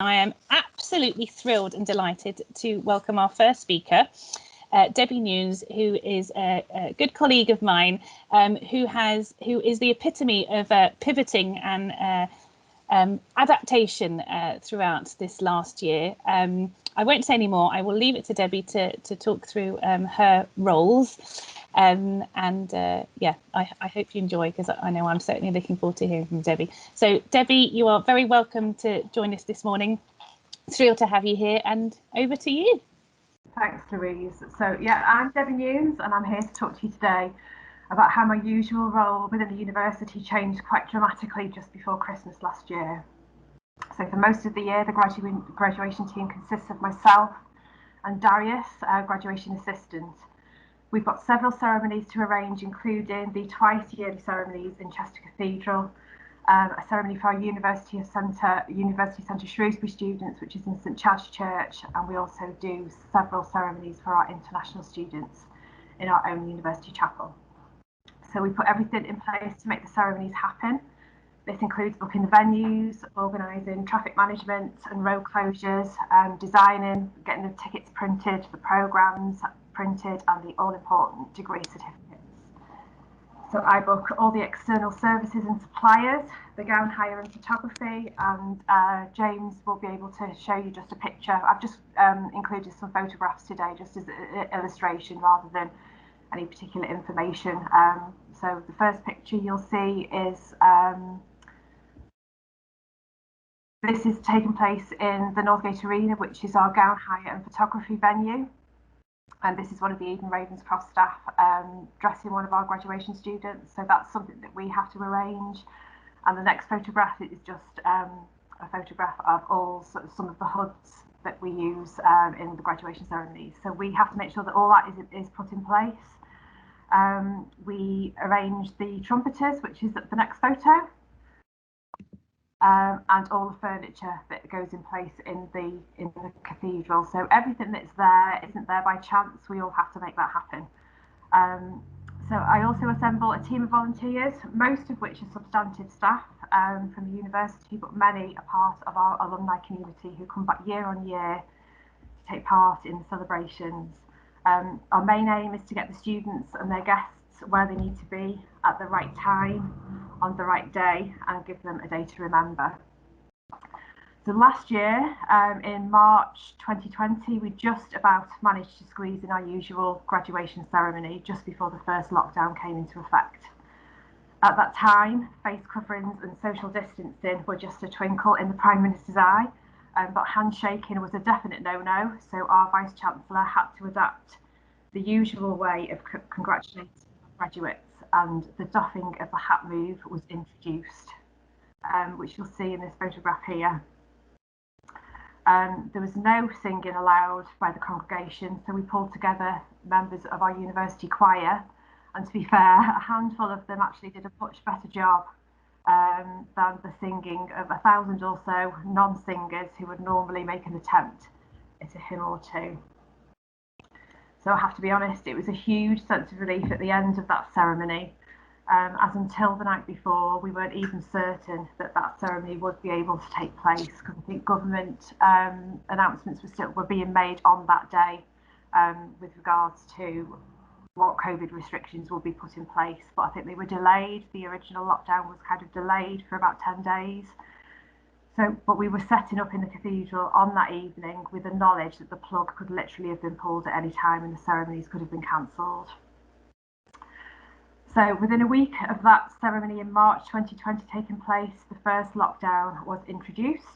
I am absolutely thrilled and delighted to welcome our first speaker, Debbie Newns, who is a good colleague of mine, who is the epitome of pivoting and adaptation throughout this last year. I won't say any more. I will leave it to Debbie to talk through her roles. Yeah, I hope you enjoy, because I know I'm certainly looking forward to hearing from Debbie. So Debbie, you are very welcome to join us this morning. Thrilled to have you here, and over to you. Thanks, Louise. So yeah, I'm Debbie Newns, and I'm here to talk to you today about how my usual role within the university changed quite dramatically just before Christmas last year. So for most of the year, the graduation team consists of myself and Darius, our graduation assistant. We've got several ceremonies to arrange, including the twice yearly ceremonies in Chester Cathedral, a ceremony for our University Centre Shrewsbury students, which is in St Chad's Church, and we also do several ceremonies for our international students in our own university chapel. So we put everything in place to make the ceremonies happen. This includes booking the venues, organising traffic management and road closures, designing, getting the tickets printed, the programmes printed, and the all-important degree certificates. So I book all the external services and suppliers, the gown hire and photography, and James will be able to show you just a picture. I've just included some photographs today just as an illustration rather than any particular information. So the first picture you'll see is this is taking place in the Northgate Arena, which is our gown hire and photography venue. And this is one of the Eden Ravenscroft staff dressing one of our graduation students. So that's something that we have to arrange. And the next photograph is just a photograph of some of the hoods that we use in the graduation ceremonies. So we have to make sure that all that is put in place. We arrange the trumpeters, which is the next photo. And all the furniture that goes in place in the cathedral. So everything that's there isn't there by chance. We all have to make that happen. So I also assemble a team of volunteers, most of which are substantive staff from the university, but many are part of our alumni community who come back year on year to take part in the celebrations. Our main aim is to get the students and their guests where they need to be at the right time on the right day and give them a day to remember. So last year, in March 2020, we just about managed to squeeze in our usual graduation ceremony just before the first lockdown came into effect. At that time, face coverings and social distancing were just a twinkle in the Prime Minister's eye, but handshaking was a definite no-no, so our Vice-Chancellor had to adapt the usual way of congratulating graduates, and the doffing of the hat move was introduced, which you'll see in this photograph here. There was no singing allowed by the congregation, so we pulled together members of our university choir, and to be fair, a handful of them actually did a much better job than the singing of 1,000 or so non-singers who would normally make an attempt at a hymn or two. So I have to be honest, it was a huge sense of relief at the end of that ceremony, as until the night before, we weren't even certain that that ceremony would be able to take place, because I think government announcements were being made on that day with regards to what COVID restrictions will be put in place. But I think they were delayed. The original lockdown was kind of delayed for about 10 days. So, but we were setting up in the cathedral on that evening with the knowledge that the plug could literally have been pulled at any time and the ceremonies could have been cancelled. So within a week of that ceremony in March 2020 taking place, the first lockdown was introduced.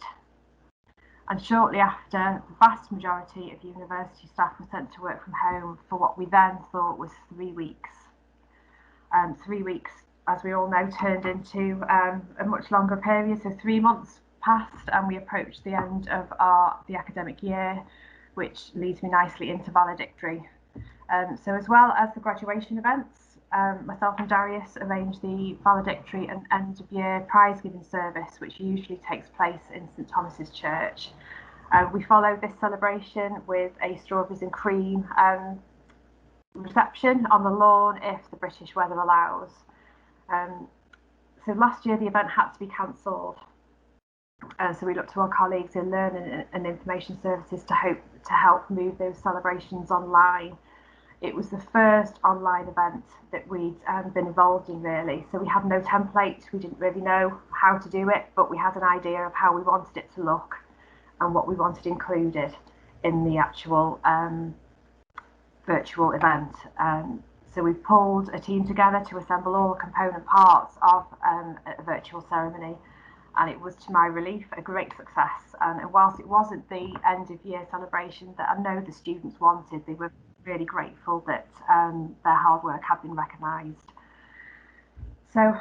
And shortly after, the vast majority of university staff were sent to work from home for what we then thought was 3 weeks. 3 weeks, as we all know, turned into a much longer period, so 3 months passed and we approached the end of the academic year, which leads me nicely into valedictory. So as well as the graduation events, myself and Darius arranged the valedictory and end of year prize giving service, which usually takes place in St Thomas's Church. We followed this celebration with a strawberries and cream reception on the lawn if the British weather allows. So last year the event had to be cancelled. So we looked to our colleagues in learning and information services to help move those celebrations online. It was the first online event that we'd been involved in, really. So we had no template, we didn't really know how to do it, but we had an idea of how we wanted it to look and what we wanted included in the actual virtual event. So we've pulled a team together to assemble all the component parts of a virtual ceremony, and it was, to my relief, a great success. And whilst it wasn't the end of year celebration that I know the students wanted, they were really grateful that their hard work had been recognised. So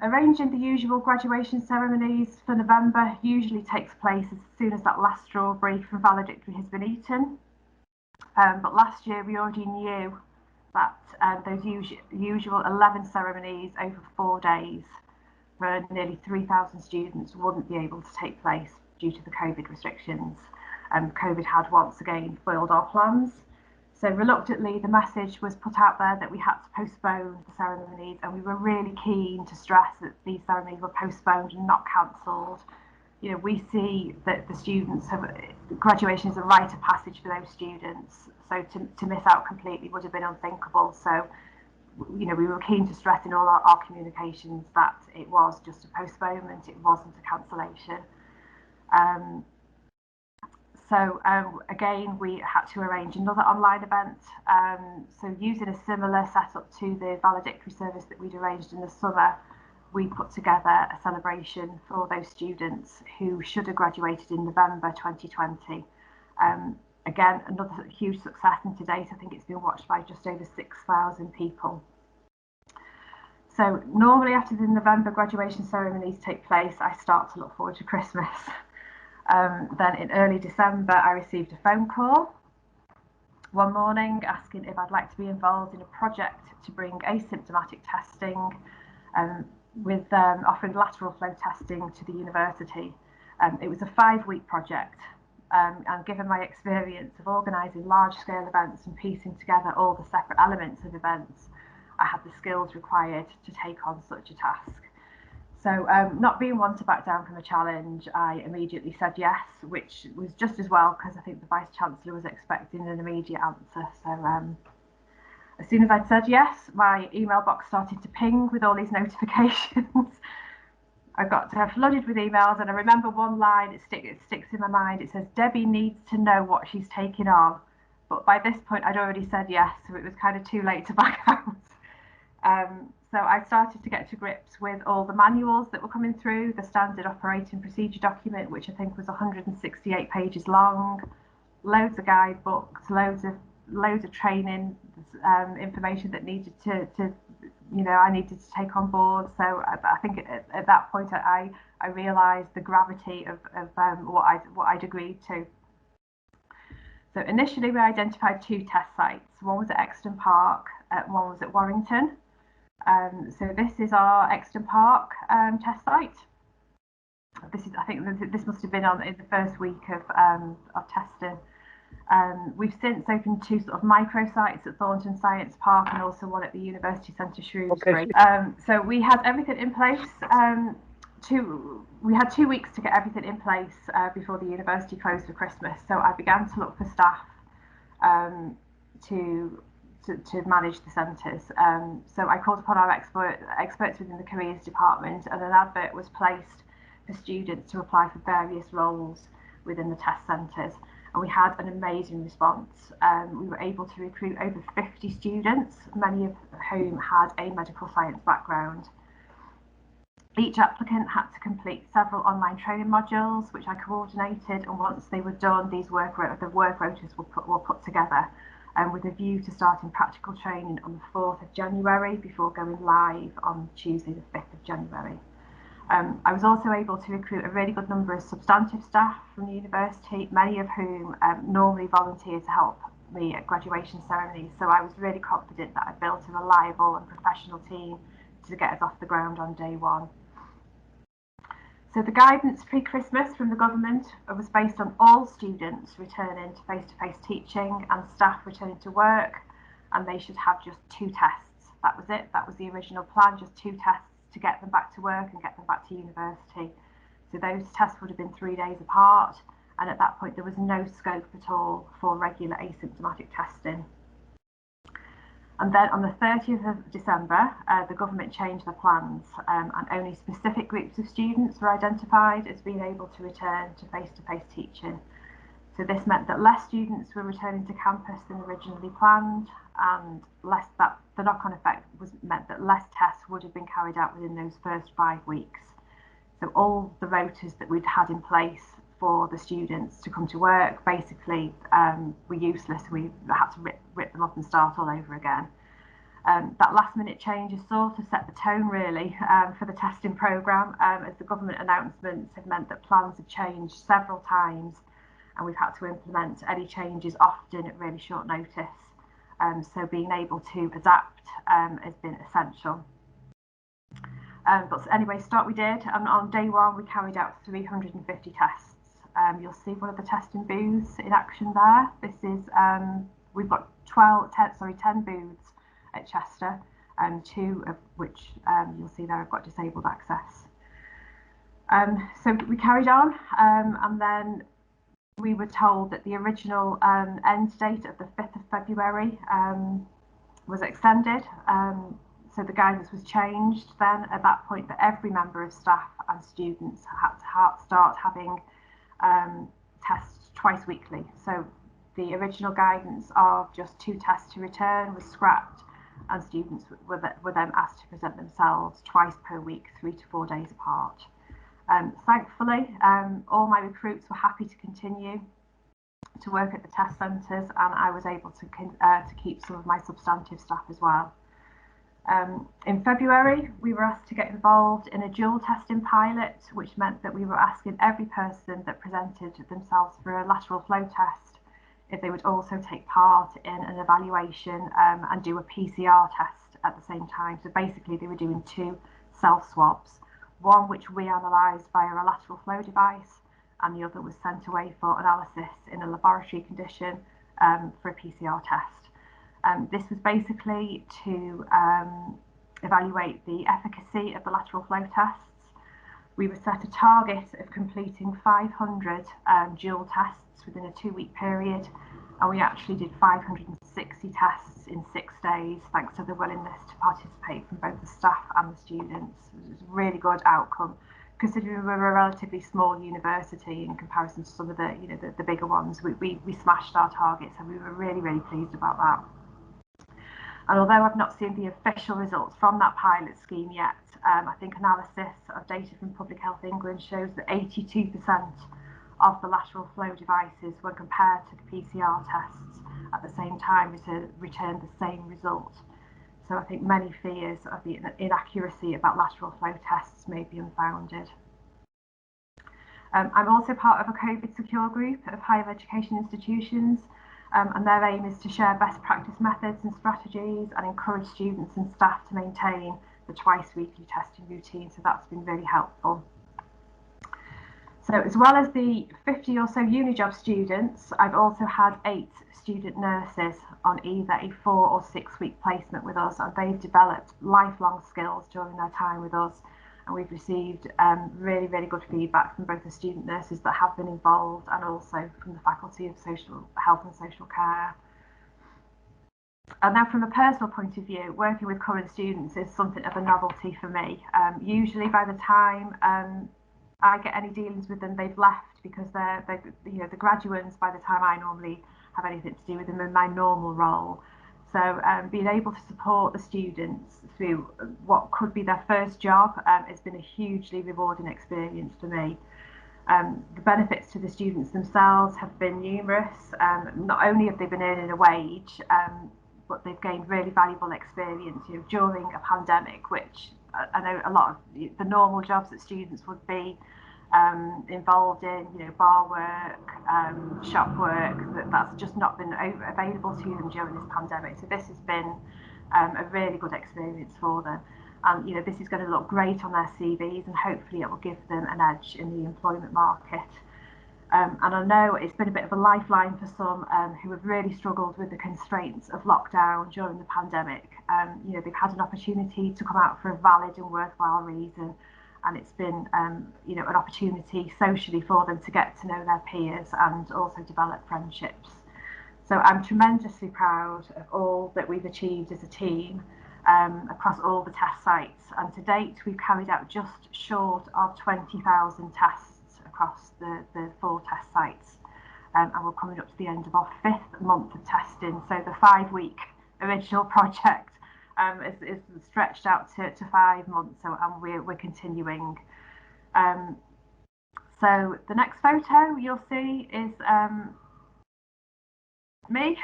arranging the usual graduation ceremonies for November usually takes place as soon as that last strawberry from valedictory has been eaten. But last year we already knew that those usual 11 ceremonies over 4 days for nearly 3,000 students wouldn't be able to take place due to the COVID restrictions. COVID had once again foiled our plans. So reluctantly, the message was put out there that we had to postpone the ceremonies, and we were really keen to stress that these ceremonies were postponed and not cancelled. You know, we see that the students have, graduation is a rite of passage for those students. So to miss out completely would have been unthinkable. So, you know, we were keen to stress in all our communications that it was just a postponement, it wasn't a cancellation. Again, we had to arrange another online event. So using a similar setup to the valedictory service that we'd arranged in the summer, we put together a celebration for those students who should have graduated in November 2020. Again, another huge success, and to date I think it's been watched by just over 6,000 people. So normally after the November graduation ceremonies take place, I start to look forward to Christmas. Then in early December, I received a phone call one morning asking if I'd like to be involved in a project to bring asymptomatic testing with offering lateral flow testing to the university. It was a 5-week project, and given my experience of organising large-scale events and piecing together all the separate elements of events, I had the skills required to take on such a task. So not being one to back down from a challenge, I immediately said yes, which was just as well because I think the Vice-Chancellor was expecting an immediate answer. So as soon as I'd said yes, my email box started to ping with all these notifications. I got flooded with emails, and I remember one line, it sticks in my mind. It says, Debbie needs to know what she's taking on. But by this point, I'd already said yes, so it was kind of too late to back out. So I started to get to grips with all the manuals that were coming through, the standard operating procedure document, which I think was 168 pages long, loads of guidebooks, loads of training information that needed to I needed to take on board. So I think at that point I realised the gravity of what I'd agreed to. So initially we identified 2 test sites. One was at Exton Park, one was at Warrington. So this is our Exton Park test site. I think this must have been in the first week of testing. We've since opened 2 sort of micro sites at Thornton Science Park and also one at the University Centre Shrewsbury. Okay. So we had everything in place. We had 2 weeks to get everything in place before the university closed for Christmas. So I began to look for staff to manage the centres. So I called upon our experts within the careers department, and an advert was placed for students to apply for various roles within the test centres. And we had an amazing response. We were able to recruit over 50 students, many of whom had a medical science background. Each applicant had to complete several online training modules, which I coordinated, and once they were done, the work rotas were put together, with a view to starting practical training on the 4th of January before going live on Tuesday the 5th of January. I was also able to recruit a really good number of substantive staff from the university, many of whom normally volunteer to help me at graduation ceremonies. So I was really confident that I built a reliable and professional team to get us off the ground on day one. So the guidance pre-Christmas from the government was based on all students returning to face-to-face teaching and staff returning to work, and they should have just 2 tests. That was it. That was the original plan, just 2 tests to get them back to work and get them back to university. So those tests would have been 3 days apart, and at that point there was no scope at all for regular asymptomatic testing. And then on the 30th of December, the government changed their plans, and only specific groups of students were identified as being able to return to face-to-face teaching. So this meant that less students were returning to campus than originally planned, and the knock-on effect meant that less tests would have been carried out within those first 5 weeks. So all the rotas that we'd had in place for the students to come to work basically were useless. We had to rip them up and start all over again. That last minute change has sort of set the tone really for the testing programme, as the government announcements have meant that plans have changed several times, and we've had to implement any changes often at really short notice. So being able to adapt has been essential. But anyway, start we did, and on day one we carried out 350 tests. You'll see one of the testing booths in action there. This is, we've got 10 booths at Chester, 2 of which you'll see there have got disabled access. So we carried on, and then we were told that the original end date of the 5th of February was extended. So the guidance was changed then at that point that every member of staff and students had to start having tests twice weekly. So the original guidance of just 2 tests to return was scrapped, and students were then asked to present themselves twice per week, 3 to 4 days apart. Thankfully, all my recruits were happy to continue to work at the test centres, and I was able to keep some of my substantive staff as well. In February, we were asked to get involved in a dual testing pilot, which meant that we were asking every person that presented themselves for a lateral flow test if they would also take part in an evaluation and do a PCR test at the same time. So basically they were doing 2 self swabs, one which we analysed via a lateral flow device, and the other was sent away for analysis in a laboratory condition for a PCR test. This was basically to evaluate the efficacy of the lateral flow tests. We were set a target of completing 500 dual tests within a 2-week period, and we actually did 560 tests in 6 days, thanks to the willingness to participate from both the staff and the students. It was a really good outcome, considering we're a relatively small university in comparison to some of the bigger ones. We smashed our targets, and we were really, really pleased about that. And although I've not seen the official results from that pilot scheme yet, I think analysis of data from Public Health England shows that 82% of the lateral flow devices, when compared to the PCR tests at the same time, returned the same result. So I think many fears of the inaccuracy about lateral flow tests may be unfounded. I'm also part of a COVID secure group of higher education institutions, and their aim is to share best practice methods and strategies and encourage students and staff to maintain the twice weekly testing routine. So that's been really helpful. So as well as the 50 or so UniJob students, I've also had 8 student nurses on either a 4 or 6 week placement with us, and they've developed lifelong skills during their time with us. And we've received really, really good feedback from both the student nurses that have been involved and also from the Faculty of Social Health and Social Care. And now from a personal point of view, working with current students is something of a novelty for me. Usually by the time I get any dealings with them, they've left, because they're the graduates by the time I normally have anything to do with them in my normal role. So being able to support the students through what could be their first job has been a hugely rewarding experience for me. The benefits to the students themselves have been numerous. Not only have they been earning a wage, but they've gained really valuable experience during a pandemic, which I know a lot of the normal jobs that students would be involved in, bar work, shop work, that's just not been available to them during this pandemic. So this has been a really good experience for them. And this is going to look great on their CVs, and hopefully it will give them an edge in the employment market. And I know it's been a bit of a lifeline for some who have really struggled with the constraints of lockdown during the pandemic. They've had an opportunity to come out for a valid and worthwhile reason, and it's been you know, an opportunity socially for them to get to know their peers and also develop friendships. So I'm tremendously proud of all that we've achieved as a team across all the test sites, and to date we've carried out just short of 20,000 tests across the 4 test sites, and we're coming up to the end of our 5th month of testing, so the 5-week original project is stretched out to 5 months, so and we're continuing. So the next photo you'll see is me.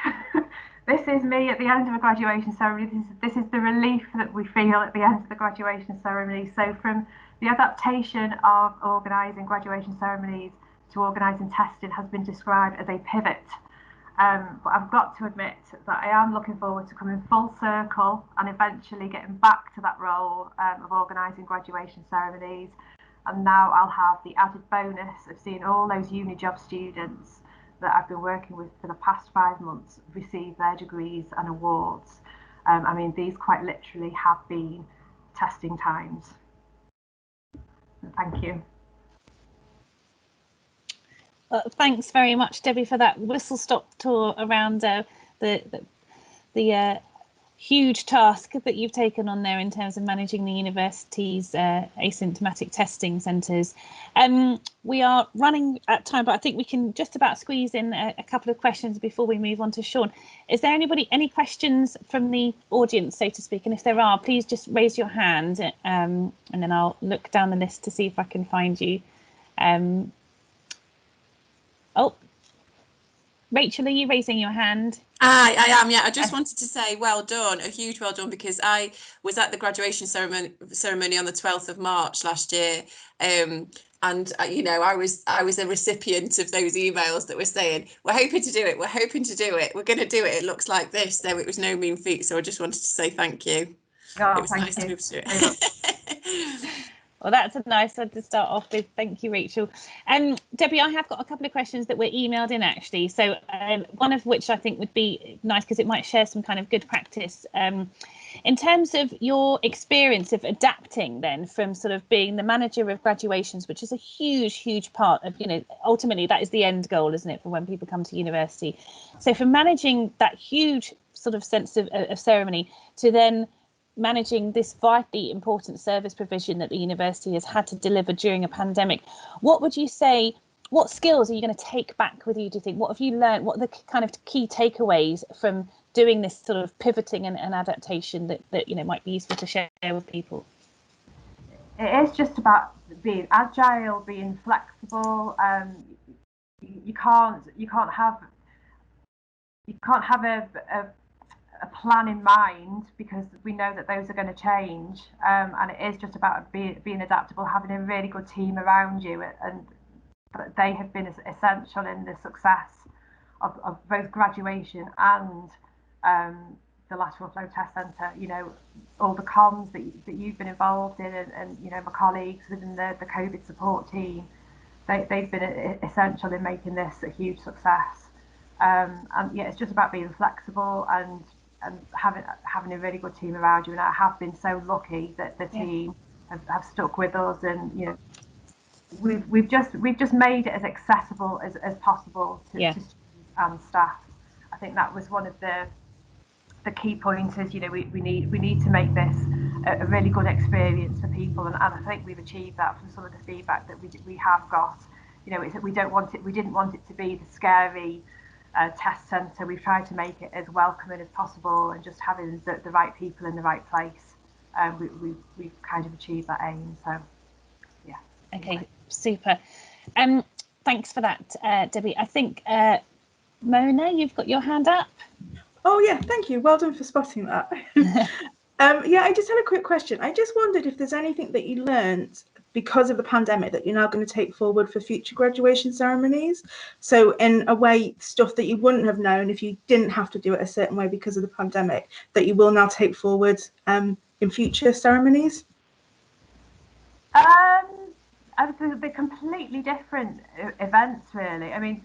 This is me at the end of a graduation ceremony. This is the relief that we feel at the end of the graduation ceremony. So from the adaptation of organising graduation ceremonies to organising testing has been described as a pivot. But I've got to admit that I am looking forward to coming full circle and eventually getting back to that role of organising graduation ceremonies. And now I'll have the added bonus of seeing all those uni job students that I've been working with for the past 5 months receive their degrees and awards. I mean, these quite literally have been testing times. Thank you. Thanks very much, Debbie, for that whistle-stop tour around the huge task that you've taken on there in terms of managing the university's asymptomatic testing centres. We are running at time, but I think we can just about squeeze in a couple of questions before we move on to Sean. Is there any questions from the audience, so to speak? And if there are, please just raise your hand, and then I'll look down the list to see if I can find you. Oh, Rachel, are you raising your hand? I am, yeah. I just wanted to say well done, a huge well done, because I was at the graduation ceremony on the 12th of March last year, and you know, I was a recipient of those emails that were saying we're hoping to do it, we're going to do it, it looks like this. So it was no mean feat, so I just wanted to say thank you. Oh, it was nice to be able to do it. Well, that's a nice one to start off with. Thank you, Rachel. Debbie, I have got a couple of questions that were emailed in, actually. So one of which I think would be nice because it might share some kind of good practice. In terms of your experience of adapting then from sort of being the manager of graduations, which is a huge part of, you know, ultimately that is the end goal, isn't it, for when people come to university. So from managing that huge sort of sense of ceremony to then managing this vitally important service provision that the university has had to deliver during a pandemic, what would you say, what skills are you going to take back with you, do you think? What have you learned? What are the kind of key takeaways from doing this sort of pivoting and adaptation that you know might be useful to share with people? It is just about being agile, being flexible. You can't have a plan in mind, because we know that those are going to change, and it is just about being adaptable, having a really good team around you, and they have been essential in the success of both graduation and the lateral flow test centre. You know, all the comms that you've been involved in, and you know, my colleagues within the COVID support team, they've been essential in making this a huge success. And yeah, it's just about being flexible and having a really good team around you. And I have been so lucky that the team have stuck with us, and you know, we've just made it as accessible as possible to students and staff. I think that was one of the key pointers. You know, we need to make this a really good experience for people, and I think we've achieved that from some of the feedback that we have got. You know, we didn't want it to be the scary test centre. We've tried to make it as welcoming as possible, and just having the right people in the right place. We've kind of achieved that aim. So, yeah. Okay, super. Thanks for that, Debbie. I think Mona, you've got your hand up. Oh yeah, thank you. Well done for spotting that. Yeah, I just had a quick question. I just wondered if there's anything that you learned because of the pandemic that you're now going to take forward for future graduation ceremonies. So in a way, stuff that you wouldn't have known if you didn't have to do it a certain way because of the pandemic, that you will now take forward in future ceremonies. They're completely different events, really. I mean,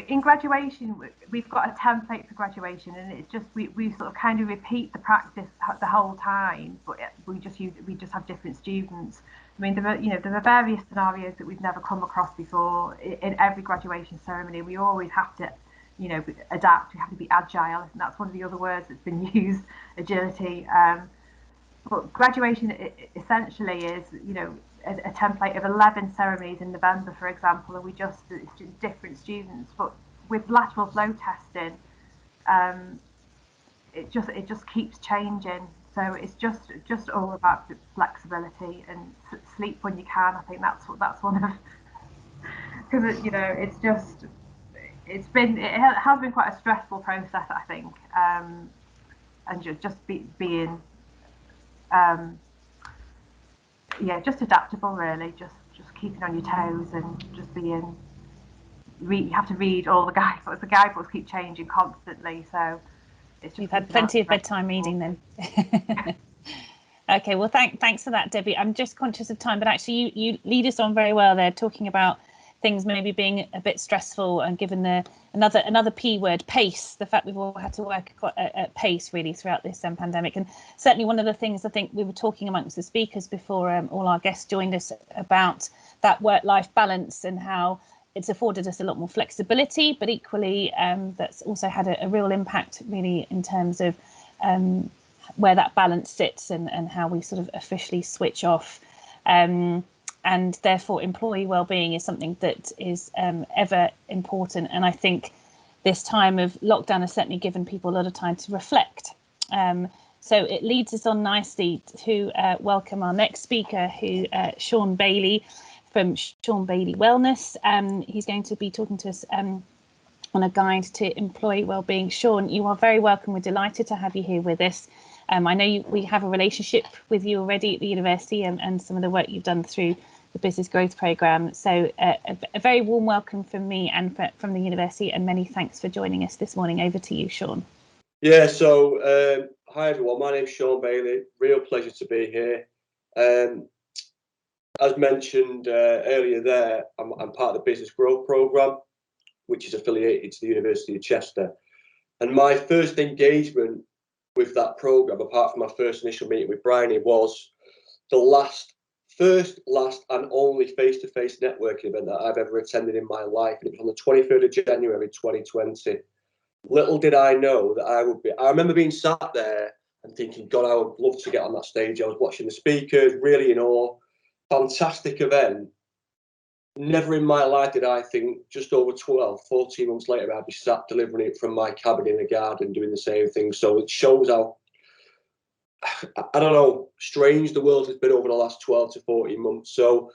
in graduation, we've got a template for graduation, and it's just we sort of kind of repeat the practice the whole time, but we just have different students. I mean, there are various scenarios that we've never come across before. In every graduation ceremony, we always have to, adapt. We have to be agile, and that's one of the other words that's been used, agility. But graduation essentially is, a template of 11 ceremonies in November, for example, and it's just different students. But with lateral flow testing, it just keeps changing. So it's just all about flexibility and sleep when you can. I think that's one of, because it has been quite a stressful process, I think, and being just adaptable, really, just keeping on your toes and just being. You have to read all the guidebooks. The guidebooks keep changing constantly, so it's just. You've had plenty of bedtime reading then. Okay, well, thanks for that, Debbie. I'm just conscious of time, but actually you lead us on very well there, talking about things maybe being a bit stressful, and given another P word, pace, the fact we've all had to work at pace really throughout this pandemic. And certainly one of the things I think we were talking amongst the speakers before all our guests joined us about that work-life balance and how it's afforded us a lot more flexibility, but equally that's also had a real impact really in terms of where that balance sits and how we sort of officially switch off. And therefore employee well-being is something that is ever important. And I think this time of lockdown has certainly given people a lot of time to reflect. So it leads us on nicely to welcome our next speaker, who Sean Bailey from Sean Bailey Wellness. He's going to be talking to us on a guide to employee well-being. Sean, you are very welcome. We're delighted to have you here with us. I know we have a relationship with you already at the university and some of the work you've done through the business growth programme. So a very warm welcome from me and from the university, and many thanks for joining us this morning. Over to you, Sean. Yeah, so hi everyone, my name's Sean Bailey. Real pleasure to be here. As mentioned earlier there, I'm part of the business growth programme, which is affiliated to the University of Chester. And my first engagement with that programme, apart from my first initial meeting with Bryony, was the first, last and only face-to-face networking event that I've ever attended in my life. And it was on the 23rd of January 2020. Little did I know that I remember being sat there and thinking, God, I would love to get on that stage. I was watching the speakers, really in awe. Fantastic event. Never in my life did I think just over 14 months later, I'd be sat delivering it from my cabin in the garden, doing the same thing. So it shows how, I don't know, strange the world has been over the last 12 to 14 months. So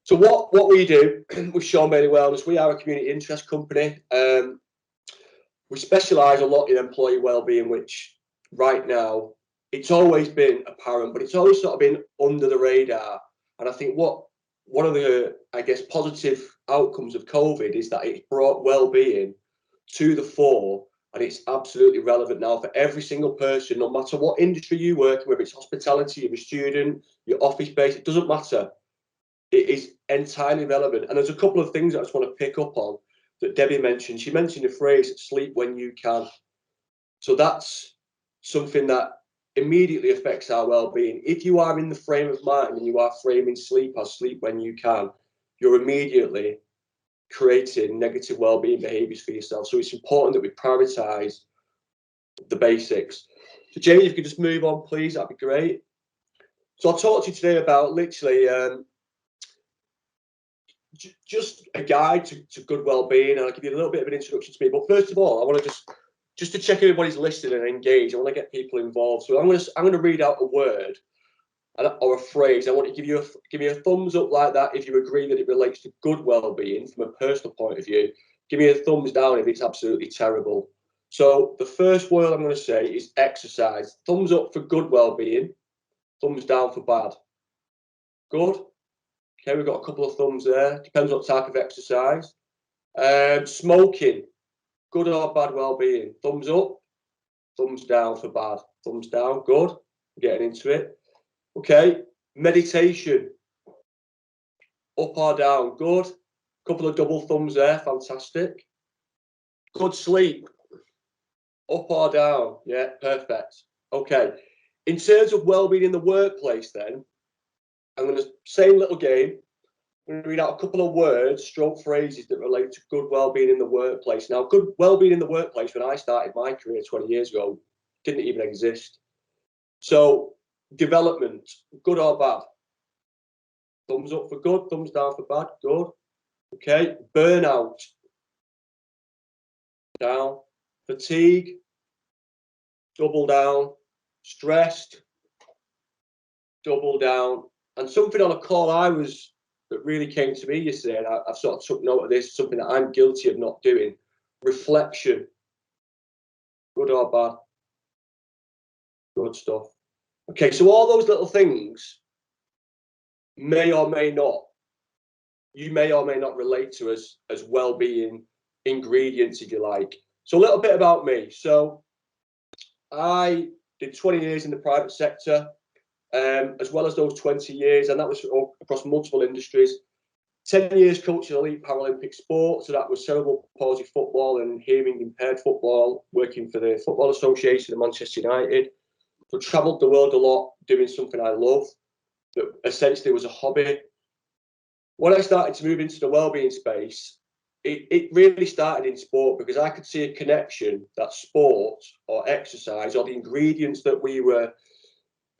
what we do with Sean Bailey Wellness, we are a community interest company. We specialise a lot in employee wellbeing, which right now, it's always been apparent, but it's always sort of been under the radar. And I think one of the, I guess, positive outcomes of COVID is that it's brought well-being to the fore, and it's absolutely relevant now for every single person, no matter what industry you work in, whether it's hospitality, you're a student, your office space, it doesn't matter. It is entirely relevant. And there's a couple of things I just want to pick up on that Debbie mentioned. She mentioned the phrase, sleep when you can. So that's something that immediately affects our well-being. If you are in the frame of mind and you are framing sleep as sleep when you can, you're immediately creating negative well-being behaviours for yourself. So it's important that we prioritise the basics. So Jamie, if you could just move on, please, that'd be great. So I'll talk to you today about literally just a guide to good well-being, and I'll give you a little bit of an introduction to me. But first of all, I want to just to check everybody's listening and engaged. I want to get people involved. So I'm going to read out a word or a phrase. I want to give me a thumbs up like that if you agree that it relates to good well-being from a personal point of view. Give me a thumbs down if it's absolutely terrible. So the first word I'm going to say is exercise. Thumbs up for good well-being. Thumbs down for bad. Good. Okay, we've got a couple of thumbs there. Depends what type of exercise. Smoking. Good or bad well-being? Thumbs up. Thumbs down for bad. Thumbs down. Good. Getting into it. Okay. Meditation. Up or down? Good. Couple of double thumbs there. Fantastic. Good sleep. Up or down? Yeah, perfect. Okay. In terms of well-being in the workplace then, I'm going to same little game. I'm going to read out a couple of words, stroke phrases that relate to good well-being in the workplace. Now, good well-being in the workplace, when I started my career 20 years ago, didn't even exist. So, development, good or bad? Thumbs up for good, thumbs down for bad, good. Okay, burnout, down. Fatigue, double down. Stressed, double down. And something on a call that really came to me yesterday, and I've sort of took note of this, something that I'm guilty of not doing, reflection, good or bad? Good stuff. Okay, so all those little things may or may not relate to us as well-being ingredients, if you like. So a little bit about me. So I did 20 years in the private sector, as well as those 20 years, and that was across multiple industries. 10 years coaching elite Paralympic sport, so that was cerebral palsy football and hearing impaired football, working for the Football Association of Manchester United. So travelled the world a lot, doing something I love, that essentially was a hobby. When I started to move into the wellbeing space, it really started in sport, because I could see a connection that sport or exercise or the ingredients that we were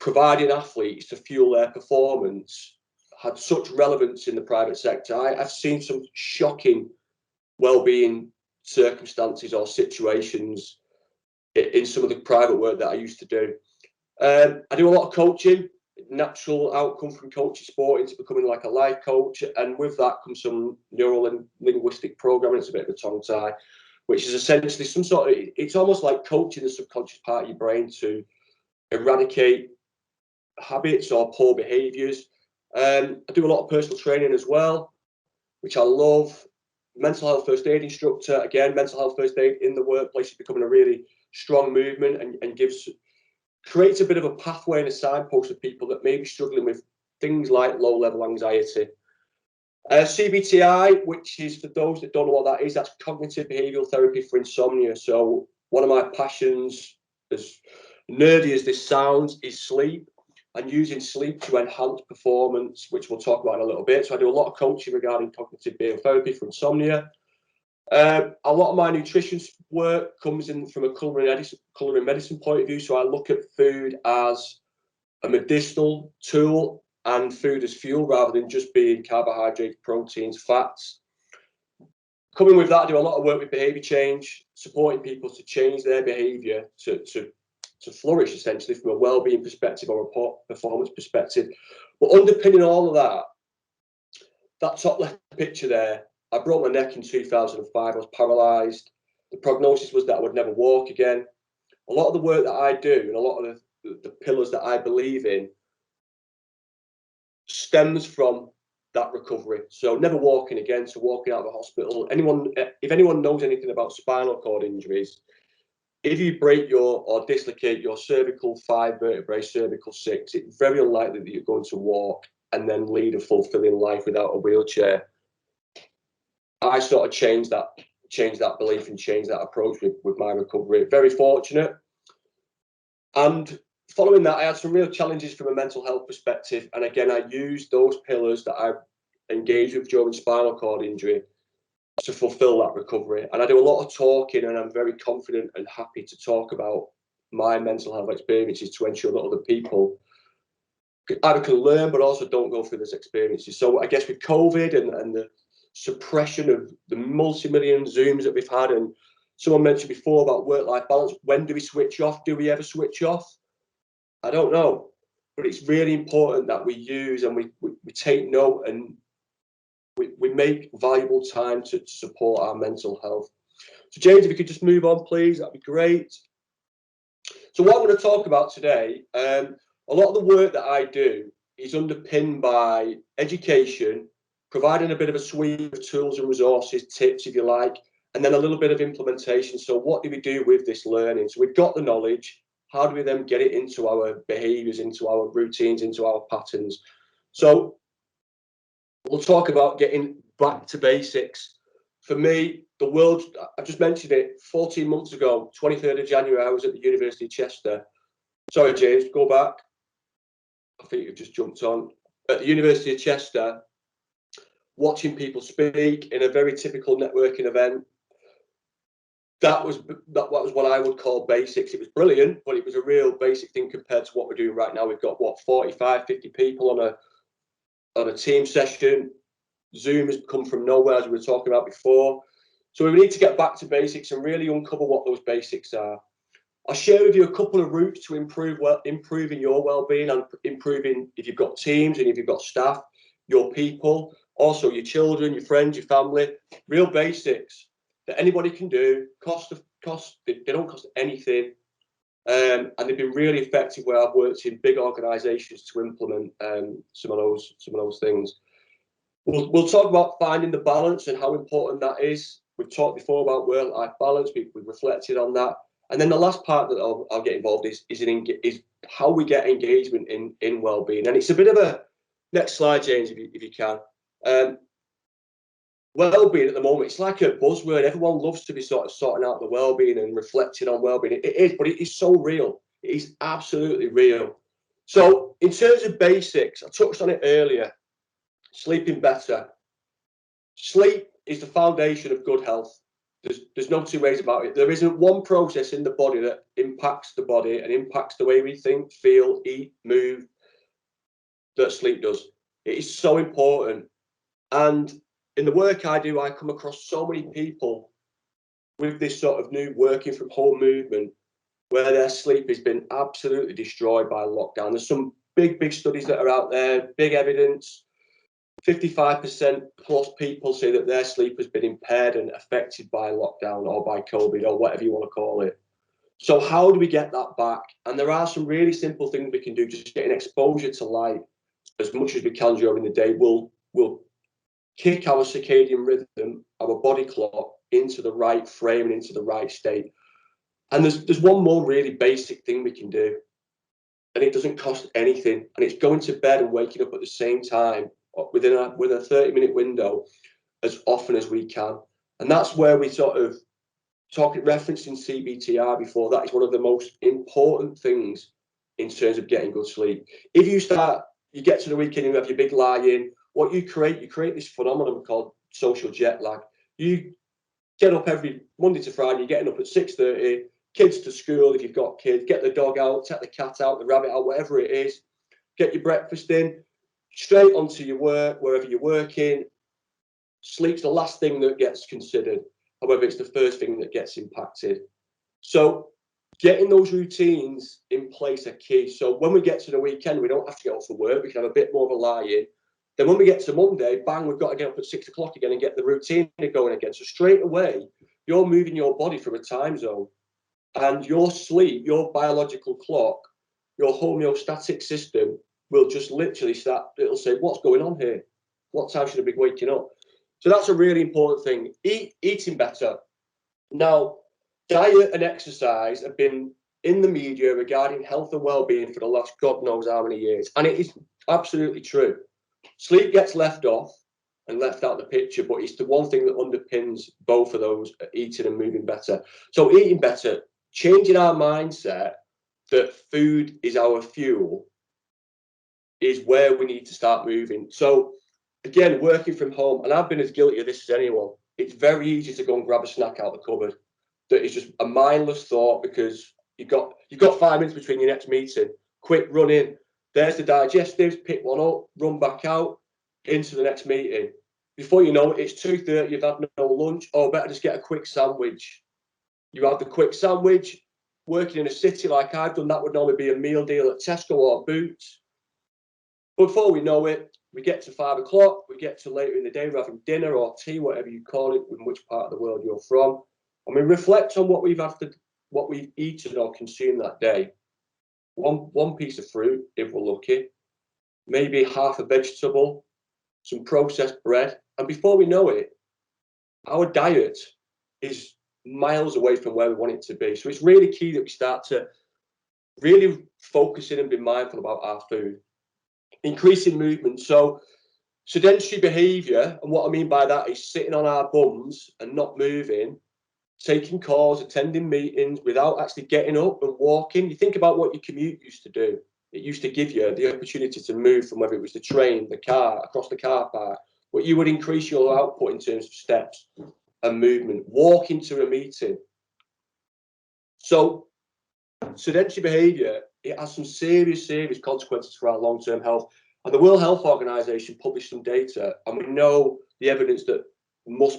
providing athletes to fuel their performance had such relevance in the private sector. I've seen some shocking well-being circumstances or situations in some of the private work that I used to do. I do a lot of coaching, natural outcome from coaching sport into becoming like a life coach, and with that comes some neural and linguistic programming. It's a bit of a tongue tie, which is essentially some sort of, it's almost like coaching the subconscious part of your brain to eradicate habits or poor behaviours. I do a lot of personal training as well, which I love. Mental health first aid instructor. Again, mental health first aid in the workplace is becoming a really strong movement, and creates a bit of a pathway and a signpost for people that may be struggling with things like low level anxiety. CBTI, which is, for those that don't know what that is, that's cognitive behavioural therapy for insomnia. So one of my passions, as nerdy as this sounds, is sleep, and using sleep to enhance performance, which we'll talk about in a little bit. So I do a lot of coaching regarding cognitive behavioural therapy for insomnia. A lot of my nutrition work comes in from a culinary medicine point of view. So I look at food as a medicinal tool and food as fuel, rather than just being carbohydrates, proteins, fats. Coming with that, I do a lot of work with behaviour change, supporting people to change their behaviour to flourish, essentially, from a well-being perspective or a performance perspective. But underpinning all of that top left picture there, I broke my neck in 2005. I was paralysed. The prognosis was that I would never walk again. A lot of the work that I do and a lot of the pillars that I believe in stems from that recovery. So never walking again, so walking out of the hospital. If anyone knows anything about spinal cord injuries, if you break or dislocate your cervical 5 vertebrae, cervical 6, it's very unlikely that you're going to walk and then lead a fulfilling life without a wheelchair. I sort of changed that belief and changed that approach with my recovery. Very fortunate. And following that, I had some real challenges from a mental health perspective. And again, I used those pillars that I engaged with during spinal cord injury to fulfill that recovery. And I do a lot of talking, and I'm very confident and happy to talk about my mental health experiences to ensure that other people either can learn but also don't go through those experiences. So I guess with COVID and the suppression of the multi-million Zooms that we've had, and someone mentioned before about work-life balance, when do we switch off? Do we ever switch off? I don't know, but it's really important that we use and we take note, and we make valuable time to support our mental health. So James, if you could just move on, please, that'd be great. So what I'm going to talk about today, a lot of the work that I do is underpinned by education, providing a bit of a suite of tools and resources, tips, if you like, and then a little bit of implementation. So what do we do with this learning? So we've got the knowledge. How do we then get it into our behaviours, into our routines, into our patterns? So we'll talk about getting back to basics. For me, the world, I just mentioned it, 14 months ago, 23rd of January, I was at the University of Chester. Sorry, James, go back. I think you've just jumped on. at the University of Chester, watching people speak in a very typical networking event. That was what I would call basics. It was brilliant, but it was a real basic thing compared to what we're doing right now. We've got, what, 45, 50 people on a team session. Zoom has come from nowhere, as we were talking about before. So we need to get back to basics and really uncover what those basics are. I'll share with you a couple of routes to improving your well-being and improving, if you've got teams and if you've got staff, your people, also your children, your friends, your family. Real basics that anybody can do. They don't cost anything, and they've been really effective where I've worked in big organisations to implement some of those things. We'll talk about finding the balance and how important that is. We've talked before about work-life balance. We've reflected on that. And then the last part that I'll get involved is how we get engagement in well-being. And it's a bit of a, next slide, James, if you can. Well-being at the moment, it's like a buzzword. Everyone loves to be sort of sorting out the well-being and reflecting on well-being. It is, but it is so real. It is absolutely real. So in terms of basics, I touched on it earlier. Sleeping better. Sleep is the foundation of good health. There's no two ways about it. There isn't one process in the body that impacts the body and impacts the way we think, feel, eat, move that sleep does. It is so important. And in the work I do, I come across so many people with this sort of new working from home movement where their sleep has been absolutely destroyed by lockdown. There's some big studies that are out there, big evidence. 55% plus people say that their sleep has been impaired and affected by lockdown or by COVID or whatever you want to call it. So how do we get that back? And there are some really simple things we can do. Just getting exposure to light as much as we can during the day will kick our circadian rhythm, our body clock, into the right frame and into the right state. And there's one more really basic thing we can do, and it doesn't cost anything, and it's going to bed and waking up at the same time within a 30-minute window as often as we can. And that's where we sort of referencing CBTR before. That is one of the most important things in terms of getting good sleep. If you get to the weekend and you have your big lie-in, what you create this phenomenon called social jet lag. You get up every Monday to Friday, you're getting up at 6:30, kids to school if you've got kids, get the dog out, take the cat out, the rabbit out, whatever it is, get your breakfast in, straight onto your work, wherever you're working. Sleep's the last thing that gets considered. However, it's the first thing that gets impacted. So getting those routines in place are key. So when we get to the weekend, we don't have to get up for work. We can have a bit more of a lie-in. Then when we get to Monday, bang, we've got to get up at 6 o'clock again and get the routine going again. So straight away, you're moving your body from a time zone. And your sleep, your biological clock, your homeostatic system will just literally start, it'll say, what's going on here? What time should I be waking up? So that's a really important thing. Eating better. Now, diet and exercise have been in the media regarding health and well-being for the last God knows how many years. And it is absolutely true. Sleep gets left off and left out the picture, but it's the one thing that underpins both of those, eating and moving better. So eating better, changing our mindset that food is our fuel is where we need to start moving. So again, working from home, and I've been as guilty of this as anyone, it's very easy to go and grab a snack out of the cupboard. That is just a mindless thought because you've got 5 minutes between your next meeting. Quick run in. There's the digestives, pick one up, run back out into the next meeting. Before you know it, it's 2:30, you've had no lunch. Oh, better just get a quick sandwich. You have the quick sandwich. Working in a city like I've done, that would normally be a meal deal at Tesco or Boots. But before we know it, we get to 5 o'clock, we get to later in the day, we're having dinner or tea, whatever you call it, in which part of the world you're from. And we reflect on what we've eaten or consumed that day. One piece of fruit, if we're lucky, maybe half a vegetable, some processed bread. And before we know it, our diet is miles away from where we want it to be. So it's really key that we start to really focus in and be mindful about our food. Increasing movement. So sedentary behaviour, and what I mean by that is sitting on our bums and not moving, taking calls, attending meetings without actually getting up and walking. You think about what your commute used to do. it used to give you the opportunity to move from whether it was the train, the car, across the car park, but you would increase your output in terms of steps and movement, walk into a meeting. So sedentary behaviour, it has some serious consequences for our long-term health. And the World Health Organization published some data, and we know the evidence that must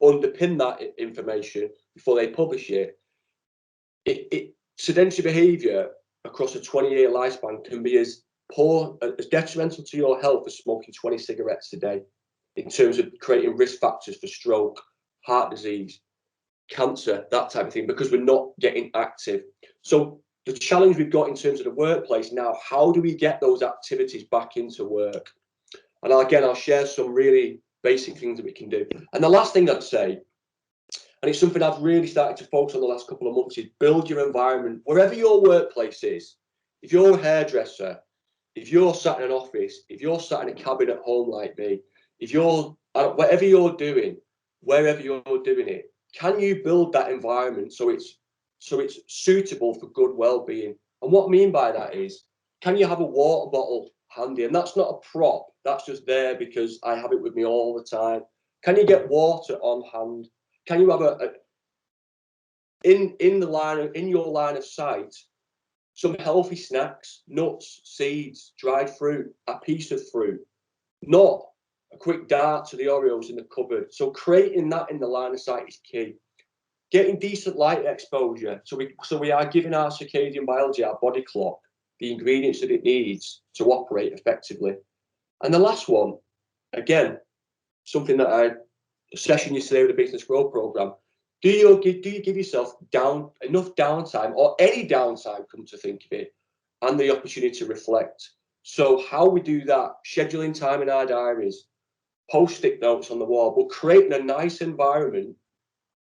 underpin that information before they publish it. Sedentary behaviour across a 20-year lifespan can be as poor, as detrimental to your health as smoking 20 cigarettes a day, in terms of creating risk factors for stroke, heart disease, cancer, that type of thing, because we're not getting active. So the challenge we've got in terms of the workplace now, how do we get those activities back into work? And again, I'll share some really basic things that we can do. And the last thing I'd say, and it's something I've really started to focus on the last couple of months, is build your environment. Wherever your workplace is, if you're a hairdresser, if you're sat in an office, if you're sat in a cabin at home like me, if you're, whatever you're doing, wherever you're doing it, can you build that environment so it's suitable for good well-being? And what I mean by that is, can you have a water bottle handy? And that's not a prop, that's just there because I have it with me all the time. Can you get water on hand? Can you have in your line of sight some healthy snacks, nuts, seeds, dried fruit, a piece of fruit, not a quick dart to the Oreos in the cupboard? So creating that in the line of sight is key. Getting decent light exposure, so we are giving our circadian biology, our body clock, the ingredients that it needs to operate effectively. And the last one, again, something that a session yesterday with the Business Growth Program, do you give yourself enough downtime, or any downtime, come to think of it, and the opportunity to reflect? So how we do that, scheduling time in our diaries, post-it notes on the wall, but creating a nice environment,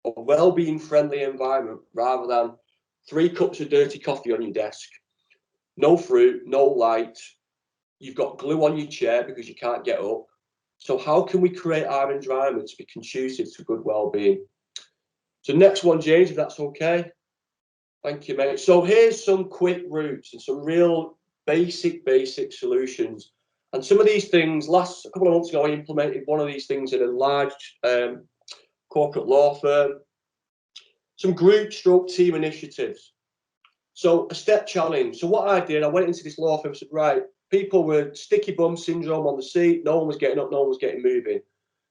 a well-being friendly environment, rather than 3 cups of dirty coffee on your desk, no fruit, no light, you've got glue on your chair because you can't get up. So how can we create our environment to be conducive to good well-being? So next one, James, if that's okay. Thank you, mate. So here's some quick routes and some real basic solutions. And some of these things, a couple of months ago, I implemented one of these things in a large corporate law firm. Some group stroke team initiatives. So a step challenge. So what I did, I went into this law firm and said, right, people with sticky bum syndrome on the seat, no one was getting up, no one was getting moving.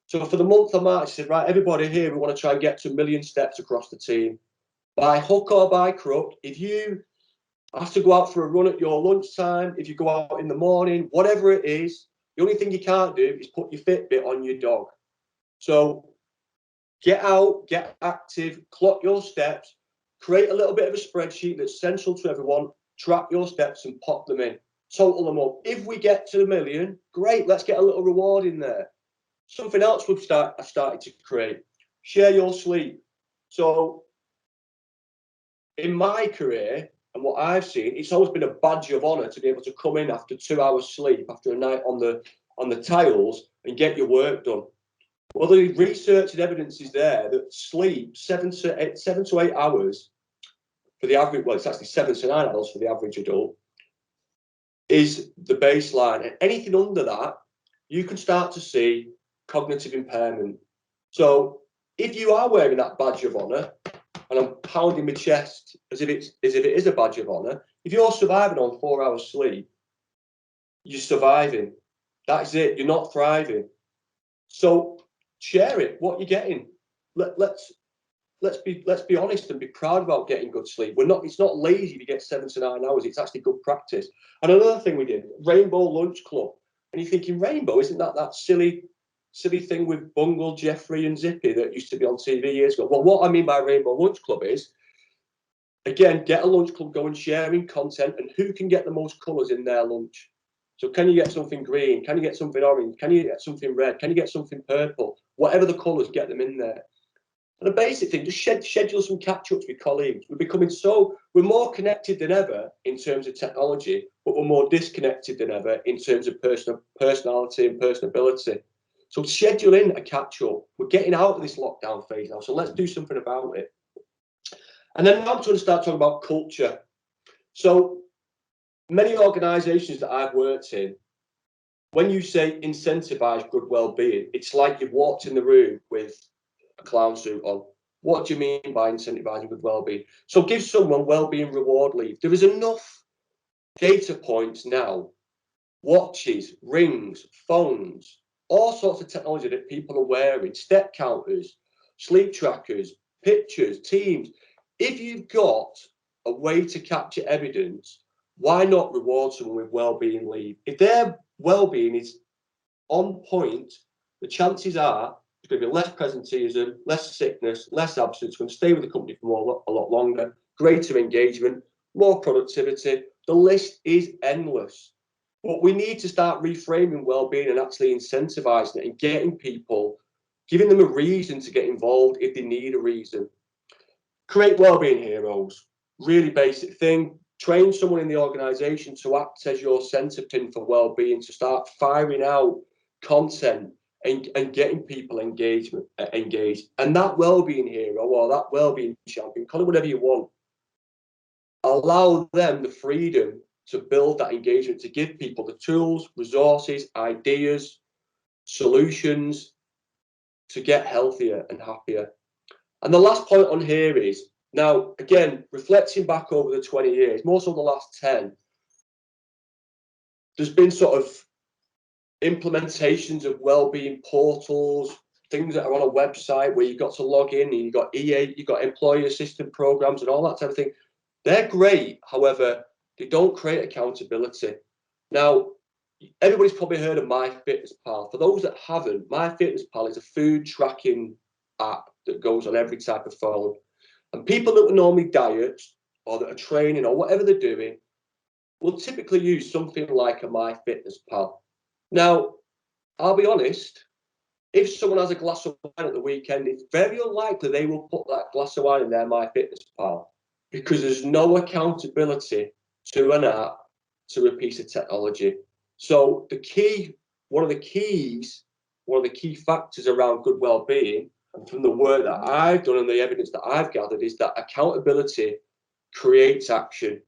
So for the month of March, I said, right, everybody here, we want to try and get to 1 million steps across the team. By hook or by crook, if you have to go out for a run at your lunchtime, if you go out in the morning, whatever it is, the only thing you can't do is put your Fitbit on your dog. So get out, get active, clock your steps, create a little bit of a spreadsheet that's central to everyone, track your steps and pop them in, total them up. If we get to 1 million, great, let's get a little reward in there. Something else I started to create, share your sleep. So in my career and what I've seen, it's always been a badge of honour to be able to come in after 2 hours sleep, after a night on the tiles, and get your work done. Well, the research and evidence is there that sleep, 7 to 8 hours for the average, well, it's actually 7 to 9 hours for the average adult, is the baseline. And anything under that, you can start to see cognitive impairment. So if you are wearing that badge of honour, and I'm pounding my chest as if it is a badge of honour, if you're surviving on 4 hours sleep, you're surviving. That's it. You're not thriving. So share it. What you're getting. Let's be honest and be proud about getting good sleep. It's not lazy to get 7 to 9 hours. It's actually good practice. And another thing we did, Rainbow Lunch Club. And you're thinking, Rainbow, isn't that silly thing with Bungle, Jeffrey and Zippy that used to be on TV years ago? Well, what I mean by Rainbow Lunch Club is, again, get a lunch club going, sharing content, and who can get the most colours in their lunch. So can you get something green? Can you get something orange? Can you get something red? Can you get something purple? Whatever the colours, get them in there. And a basic thing, just schedule some catch-ups with colleagues. We're more connected than ever in terms of technology, but we're more disconnected than ever in terms of personality and personability. So schedule in a catch-up. We're getting out of this lockdown phase now, so let's do something about it. And then now I'm going to start talking about culture. So many organisations that I've worked in, when you say incentivise good well-being, it's like you've walked in the room with a clown suit on. What do you mean by incentivising good well-being? So give someone well-being reward leave. There is enough data points now, watches, rings, phones, all sorts of technology that people are wearing, step counters, sleep trackers, pictures, teams. If you've got a way to capture evidence, why not reward someone with well-being leave? If their well-being is on point, the chances are there's going to be less presenteeism, less sickness, less absence, going to stay with the company for a lot longer, greater engagement, more productivity. The list is endless. But we need to start reframing well-being and actually incentivizing it and getting people, giving them a reason to get involved if they need a reason. Create well-being heroes, really basic thing. Train someone in the organization to act as your center pin for well-being, to start firing out content and getting people engaged. And that well-being hero or that well-being champion, call it whatever you want, allow them the freedom to build that engagement, to give people the tools, resources, ideas, solutions to get healthier and happier. And the last point on here is, now, again, reflecting back over the 20 years, more so the last 10, there's been sort of implementations of well-being portals, things that are on a website where you've got to log in, and you've got EA, you've got employee assistant programs and all that type of thing. They're great, however, they don't create accountability. Now, everybody's probably heard of MyFitnessPal. For those that haven't, MyFitnessPal is a food tracking app that goes on every type of phone. And people that would normally diet or that are training or whatever they're doing will typically use something like a MyFitnessPal. Now, I'll be honest, if someone has a glass of wine at the weekend, it's very unlikely they will put that glass of wine in their MyFitnessPal, because there's no accountability to an app, to a piece of technology. So one of the key factors around good well-being, and from the work that I've done and the evidence that I've gathered, is that accountability creates action.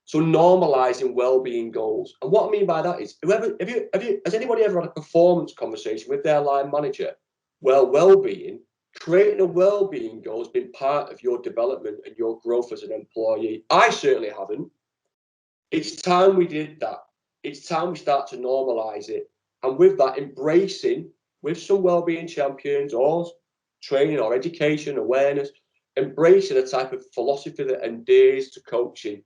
So normalizing well-being goals. And what I mean by that is, has anybody ever had a performance conversation with their line manager? Well-being, creating a well-being goal has been part of your development and your growth as an employee. I certainly haven't. It's time we did that. It's time we start to normalize it. And with that, embracing with some well-being champions or training or education, awareness, embracing a type of philosophy that endears to coaching.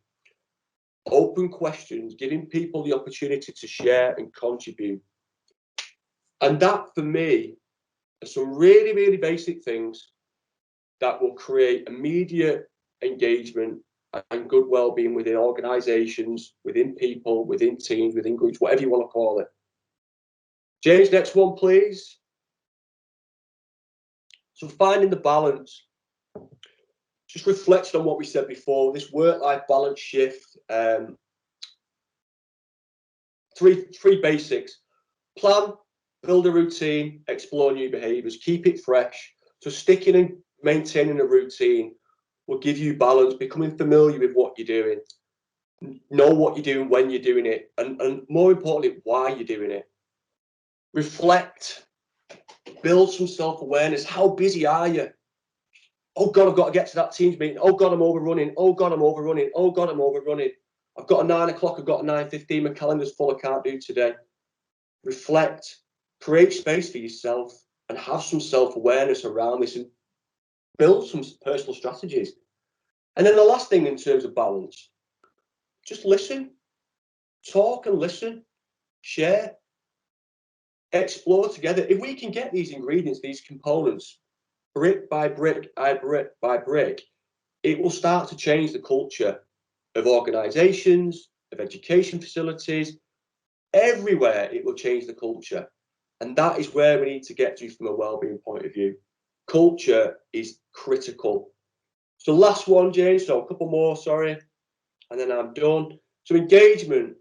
Open questions, giving people the opportunity to share and contribute. And that, for me, are some really, really basic things that will create immediate engagement and good well-being within organisations, within people, within teams, within groups, whatever you want to call it. James, next one, please. So finding the balance. Just reflecting on what we said before, this work-life balance shift. Three basics: plan, build a routine, explore new behaviours, keep it fresh. So sticking and maintaining a routine will give you balance, becoming familiar with what you're doing, know what you're doing, when you're doing it, and more importantly, why you're doing it. Reflect, build some self-awareness. How busy are you? Oh God, I've got to get to that Teams meeting. Oh God, I'm overrunning. Oh God, I'm overrunning. Oh God, I'm overrunning. I've got a 9 o'clock, I've got a 9:15, my calendar's full, I can't do today. Reflect, create space for yourself, and have some self-awareness around this, and build some personal strategies. And then the last thing in terms of balance, just listen, talk and listen, share, explore together. If we can get these ingredients, these components, brick by brick, brick by brick, it will start to change the culture of organisations, of education facilities, everywhere. It will change the culture. And that is where we need to get to from a wellbeing point of view. Culture is critical. So last one, James, so a couple more, sorry, and then I'm done. So engagement,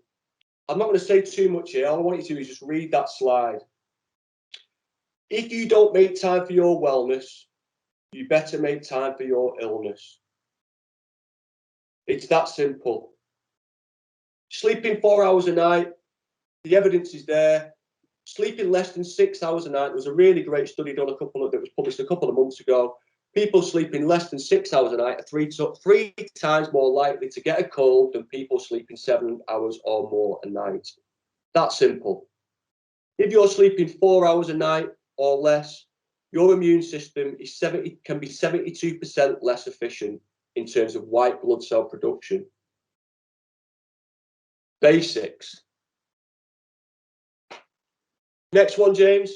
I'm not going to say too much here. All I want you to do is just read that slide. If you don't make time for your wellness, you better make time for your illness. It's that simple. Sleeping 4 hours a night, the evidence is there. Sleeping less than 6 hours a night. There was a really great study done that was published a couple of months ago. People sleeping less than 6 hours a night are three times more likely to get a cold than people sleeping 7 hours or more a night. That's simple. If you're sleeping 4 hours a night or less, your immune system can be 72% less efficient in terms of white blood cell production. Basics. Next one, James.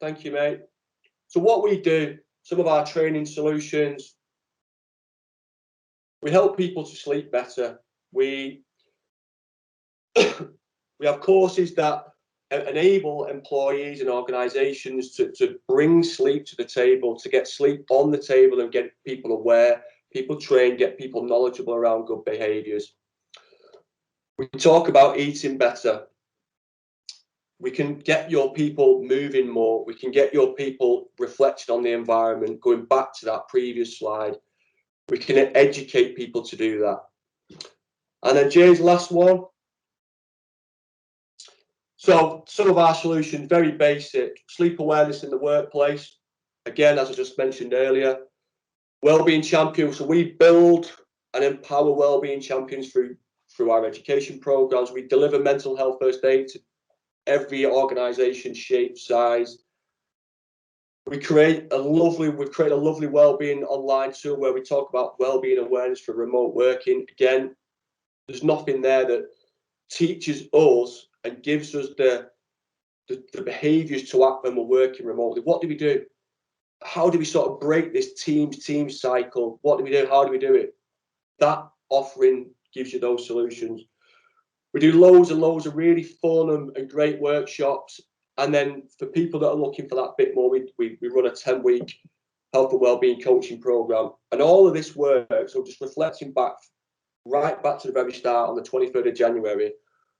Thank you, mate. So what we do, some of our training solutions, we help people to sleep better. We have courses that enable employees and organizations to bring sleep to the table, to get sleep on the table and get people aware, people trained, get people knowledgeable around good behaviors. We talk about eating better. We can get your people moving more. We can get your people reflecting on the environment, going back to that previous slide. We can educate people to do that. And then James, last one. So some of our solutions, very basic. Sleep awareness in the workplace. Again, as I just mentioned earlier, wellbeing champions. So we build and empower wellbeing champions through our education programs. We deliver mental health first aid to every organization, shape, size. We've created a lovely wellbeing online tool where we talk about wellbeing awareness for remote working. Again, there's nothing there that teaches us and gives us the behaviors to act when we're working remotely. What do we do? How do we sort of break this team cycle? What do we do? How do we do it? That offering gives you those solutions. We do loads and loads of really fun and great workshops. And then for people that are looking for that bit more, we run a 10-week health and wellbeing coaching program. And all of this work, so just reflecting right back to the very start on the 23rd of January,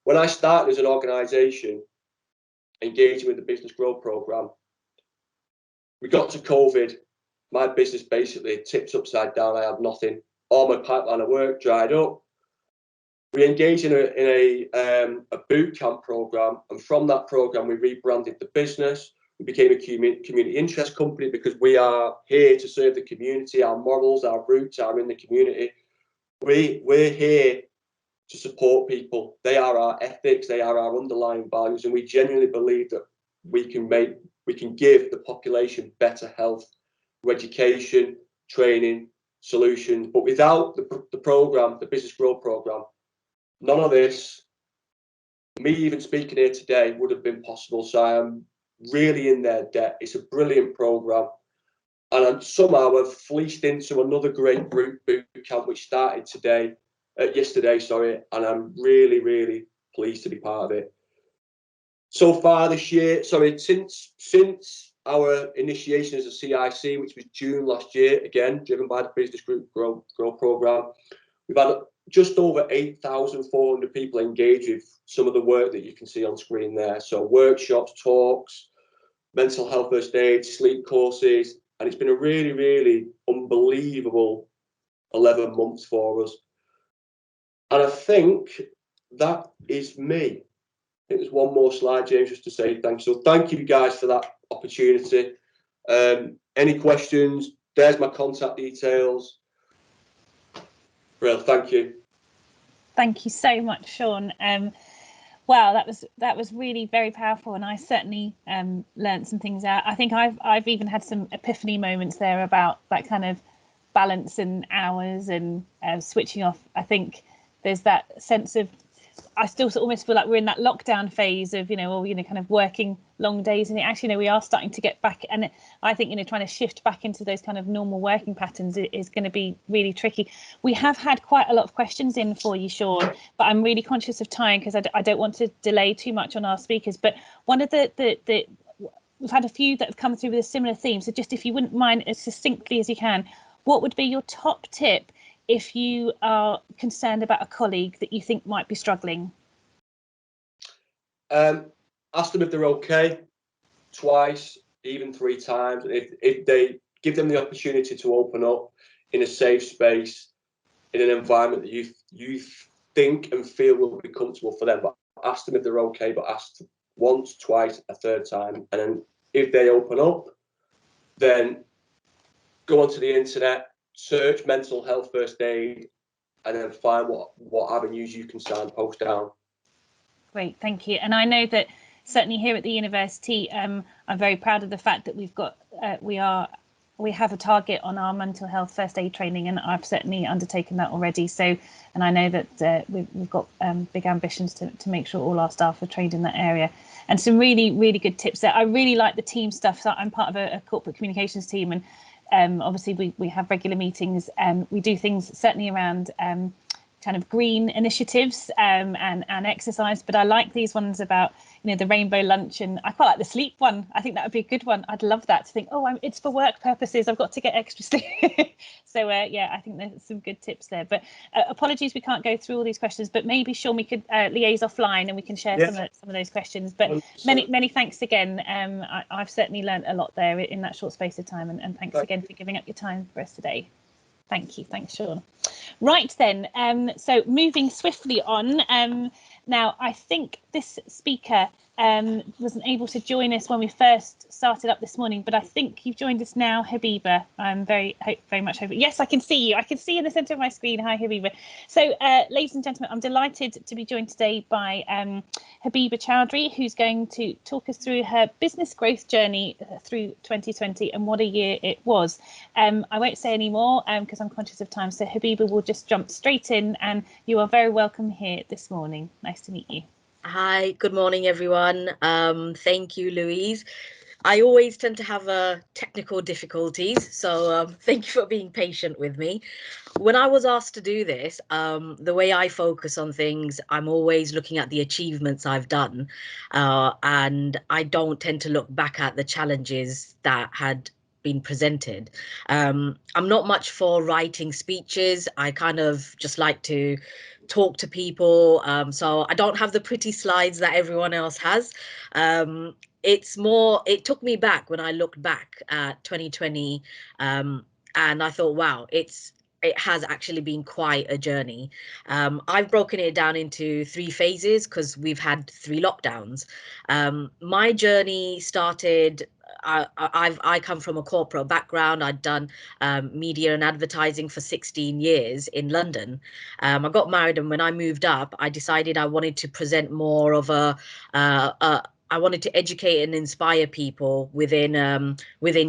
when I started as an organisation engaging with the business growth program, we got to COVID. My business basically tipped upside down. I had nothing. All my pipeline of work dried up. We engaged in a boot camp program, and from that program, we rebranded the business. We became a community interest company because we are here to serve the community. Our morals, our roots are in the community. We're here to support people. They are our ethics. They are our underlying values, and we genuinely believe that we can give the population better health, through education, training, solutions. But without the program, the business growth program, none of this, me even speaking here today, would have been possible. So I am really in their debt. It's a brilliant program. And somehow I've fleeced into another great boot camp, which started yesterday, and I'm really, really pleased to be part of it. So far this year, since our initiation as a CIC, which was June last year, again, driven by the Business Group Grow Program, we've had just over 8,400 people engaged with some of the work that you can see on screen there. So workshops, talks, mental health first aid, sleep courses, and it's been a really, really unbelievable 11 months for us. And I think that is me. I think there's one more slide, James, just to say thanks. So thank you guys for that opportunity. Any questions? There's my contact details. Well, thank you. Thank you so much, Sean. Wow, that was really very powerful, and I certainly learned some things out. I think I've even had some epiphany moments there about that kind of balance and hours and switching off. I think there's that sense of, I still almost feel like we're in that lockdown phase of, kind of working long days, and actually, we are starting to get back. And I think, trying to shift back into those kind of normal working patterns is going to be really tricky. We have had quite a lot of questions in for you, Sean, but I'm really conscious of time because I don't want to delay too much on our speakers. But one of we've had a few that have come through with a similar theme. So just if you wouldn't mind, as succinctly as you can, what would be your top tip if you are concerned about a colleague that you think might be struggling? Ask them if they're okay, twice, even 3 times. If they give them the opportunity to open up in a safe space, in an environment that you think and feel will be comfortable for them. But ask them if they're okay, but ask once, twice, a third time. And then if they open up, then go onto the internet, search mental health first aid, and then find what avenues you can signpost down. Great, thank you. And I know that certainly here at the university, I'm very proud of the fact that we've got we have a target on our mental health first aid training, and I've certainly undertaken that already. So, and I know that we've got big ambitions to make sure all our staff are trained in that area. And some really, really good tips there. I really like the team stuff. So I'm part of a corporate communications team, and obviously we have regular meetings. We do things certainly around kind of green initiatives and exercise, but I like these ones about, you know, the rainbow lunch, and I quite like the sleep one. I think that would be a good one. I'd love that, to think, oh, it's for work purposes, I've got to get extra sleep. So yeah, I think there's some good tips there. But apologies we can't go through all these questions, but maybe Sean, we could liaise offline and we can share some of those questions. But many thanks again. I've certainly learned a lot there in that short space of time, and thanks again for giving up your time for us today. Thank you. Thanks, Sean. Right then, so moving swiftly on. Now, I think this speaker wasn't able to join us when we first started up this morning, but I think you've joined us now, Habiba. I'm very much hoping. Yes, I can see you. I can see you in the centre of my screen. Hi, Habiba. So, ladies and gentlemen, I'm delighted to be joined today by Habiba Chowdhury, who's going to talk us through her business growth journey through 2020 and what a year it was. I won't say any more because I'm conscious of time. So Habiba will just jump straight in, and you are very welcome here this morning. Nice to meet you. Hi, good morning, everyone. Thank you, Louise. I always tend to have technical difficulties, so thank you for being patient with me. When I was asked to do this, the way I focus on things, I'm always looking at the achievements I've done, and I don't tend to look back at the challenges that had been presented. I'm not much for writing speeches. I kind of just like to talk to people. So I don't have the pretty slides that everyone else has. It's more, it took me back when I looked back at 2020, and I thought, wow, it has actually been quite a journey. I've broken it down into 3 phases because we've had 3 lockdowns. My journey started, I come from a corporate background. I'd done media and advertising for 16 years in London. I got married, and when I moved up, I decided I wanted to present more of I wanted to educate and inspire people within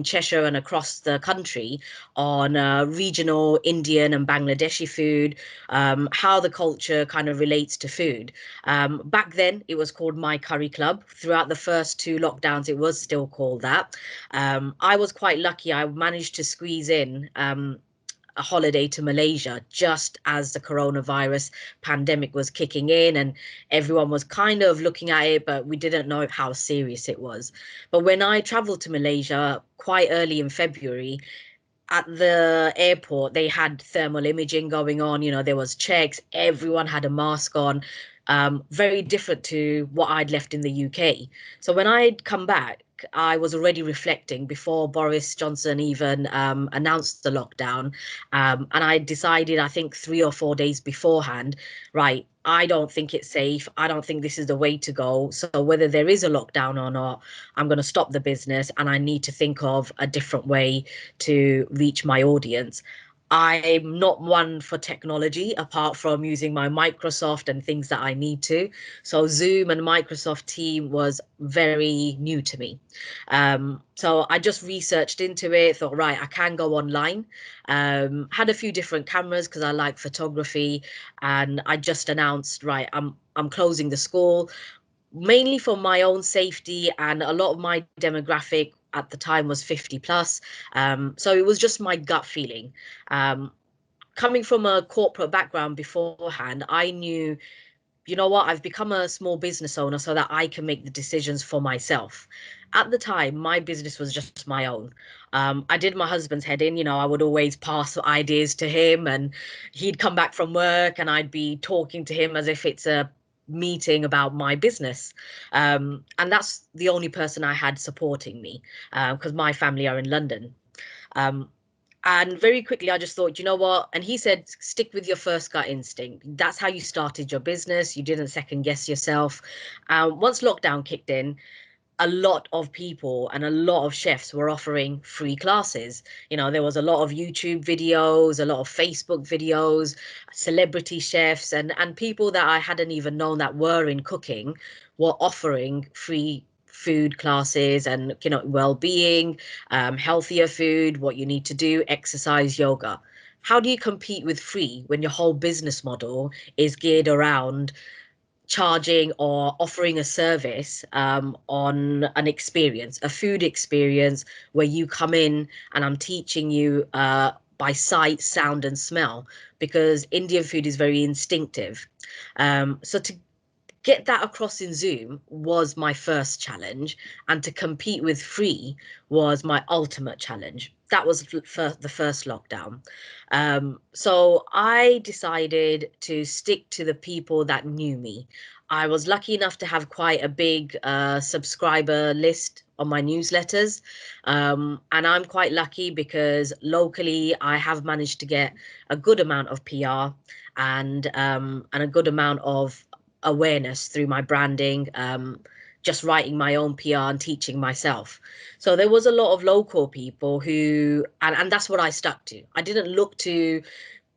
Cheshire and across the country on regional Indian and Bangladeshi food, how the culture kind of relates to food. Back then, it was called My Curry Club. Throughout the first 2 lockdowns, it was still called that. I was quite lucky. I managed to squeeze in a holiday to Malaysia just as the coronavirus pandemic was kicking in, and everyone was kind of looking at it, but we didn't know how serious it was. But when I traveled to Malaysia quite early in February, at the airport, they had thermal imaging going on. You know, there was checks, everyone had a mask on, very different to what I'd left in the UK. So when I'd come back, I was already reflecting before Boris Johnson even announced the lockdown. And I decided, I think 3 or 4 days beforehand, right, I don't think it's safe. I don't think this is the way to go. So whether there is a lockdown or not, I'm going to stop the business, and I need to think of a different way to reach my audience. I'm not one for technology apart from using my Microsoft and things that I need to. So Zoom and Microsoft Teams was very new to me. So I just researched into it, thought, right, I can go online. Had a few different cameras because I like photography, and I just announced, right, I'm closing the school, mainly for my own safety, and a lot of my demographic at the time was 50 plus. So it was just my gut feeling. Coming from a corporate background beforehand, I knew, you know what, I've become a small business owner so that I can make the decisions for myself. At the time, my business was just my own. I did my husband's head in, you know, I would always pass ideas to him, and he'd come back from work and I'd be talking to him as if it's a meeting about my business. And that's the only person I had supporting me because my family are in London. And very quickly, I just thought, you know what? And he said, stick with your first gut instinct. That's how you started your business. You didn't second guess yourself. Once lockdown kicked in, a lot of people and a lot of chefs were offering free classes. You know, there was a lot of YouTube videos, a lot of Facebook videos, celebrity chefs and people that I hadn't even known that were in cooking were offering free food classes and, you know, well-being, healthier food, what you need to do, exercise, yoga. How do you compete with free when your whole business model is geared around charging or offering a service on an experience, a food experience where you come in and I'm teaching you by sight, sound and smell, because Indian food is very instinctive. So to get that across in Zoom was my first challenge, and to compete with free was my ultimate challenge. That was the first lockdown. So I decided to stick to the people that knew me. I was lucky enough to have quite a big subscriber list on my newsletters. And I'm quite lucky because locally I have managed to get a good amount of PR and a good amount of awareness through my branding, just writing my own PR and teaching myself. So there was a lot of local people who, and that's what I stuck to. I didn't look to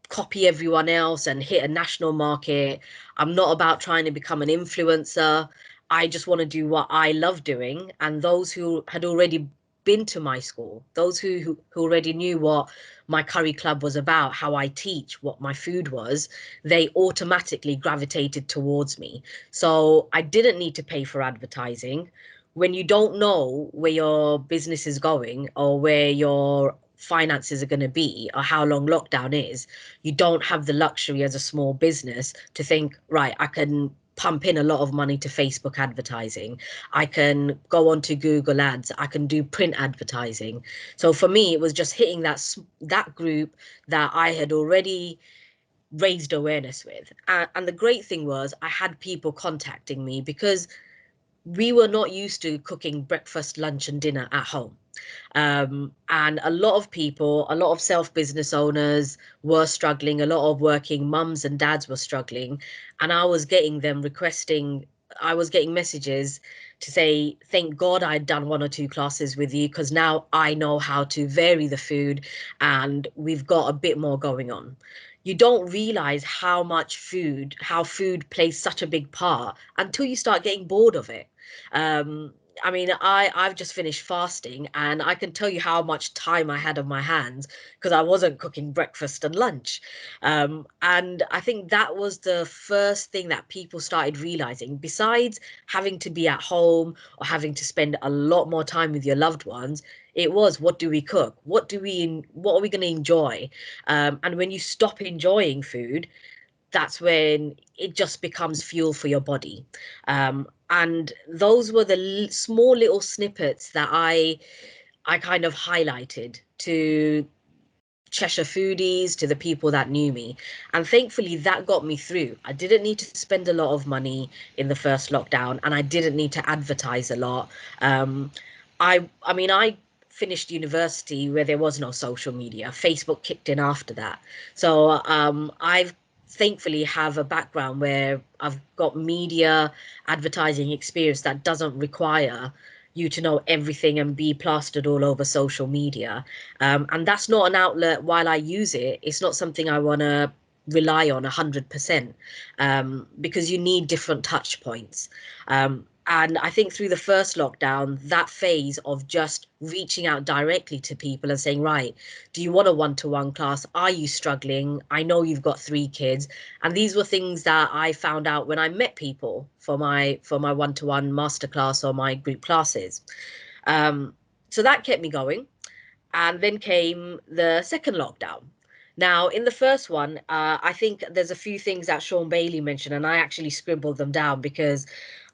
copy everyone else and hit a national market. I'm not about trying to become an influencer. I just want to do what I love doing. And those who had already been to my school, those who already knew what my curry club was about, how I teach, what my food was, they automatically gravitated towards me. So I didn't need to pay for advertising. When you don't know where your business is going or where your finances are going to be or how long lockdown is, you don't have the luxury as a small business to think, right, I can pump in a lot of money to Facebook advertising. I can go on to Google Ads. I can do print advertising. So for me, it was just hitting that group that I had already raised awareness with. And the great thing was I had people contacting me because we were not used to cooking breakfast, lunch and dinner at home. And a lot of people, a lot of self-business owners were struggling. A lot of working mums and dads were struggling. And I was getting messages to say, thank God I'd done 1 or 2 classes with you, because now I know how to vary the food and we've got a bit more going on. You don't realize how food plays such a big part until you start getting bored of it. I mean, I've just finished fasting and I can tell you how much time I had on my hands because I wasn't cooking breakfast and lunch. And I think that was the first thing that people started realizing, besides having to be at home or having to spend a lot more time with your loved ones. It was, what do we cook? What are we going to enjoy? And when you stop enjoying food, that's when it just becomes fuel for your body. And those were the small little snippets that I kind of highlighted to Cheshire foodies, to the people that knew me. And thankfully that got me through. I didn't need to spend a lot of money in the first lockdown and I didn't need to advertise a lot. I mean, I finished university where there was no social media. Facebook kicked in after that. So I've thankfully have a background where I've got media advertising experience that doesn't require you to know everything and be plastered all over social media. And that's not an outlet. While I use it, it's not something I want to rely on 100%, because you need different touch points. And I think through the first lockdown, that phase of just reaching out directly to people and saying, right, do you want a one-to-one class? Are you struggling? I know you've got 3 kids. And these were things that I found out when I met people for my one-to-one masterclass or my group classes. So that kept me going. And then came the second lockdown. Now, in the first one, I think there's a few things that Sean Bailey mentioned, and I actually scribbled them down because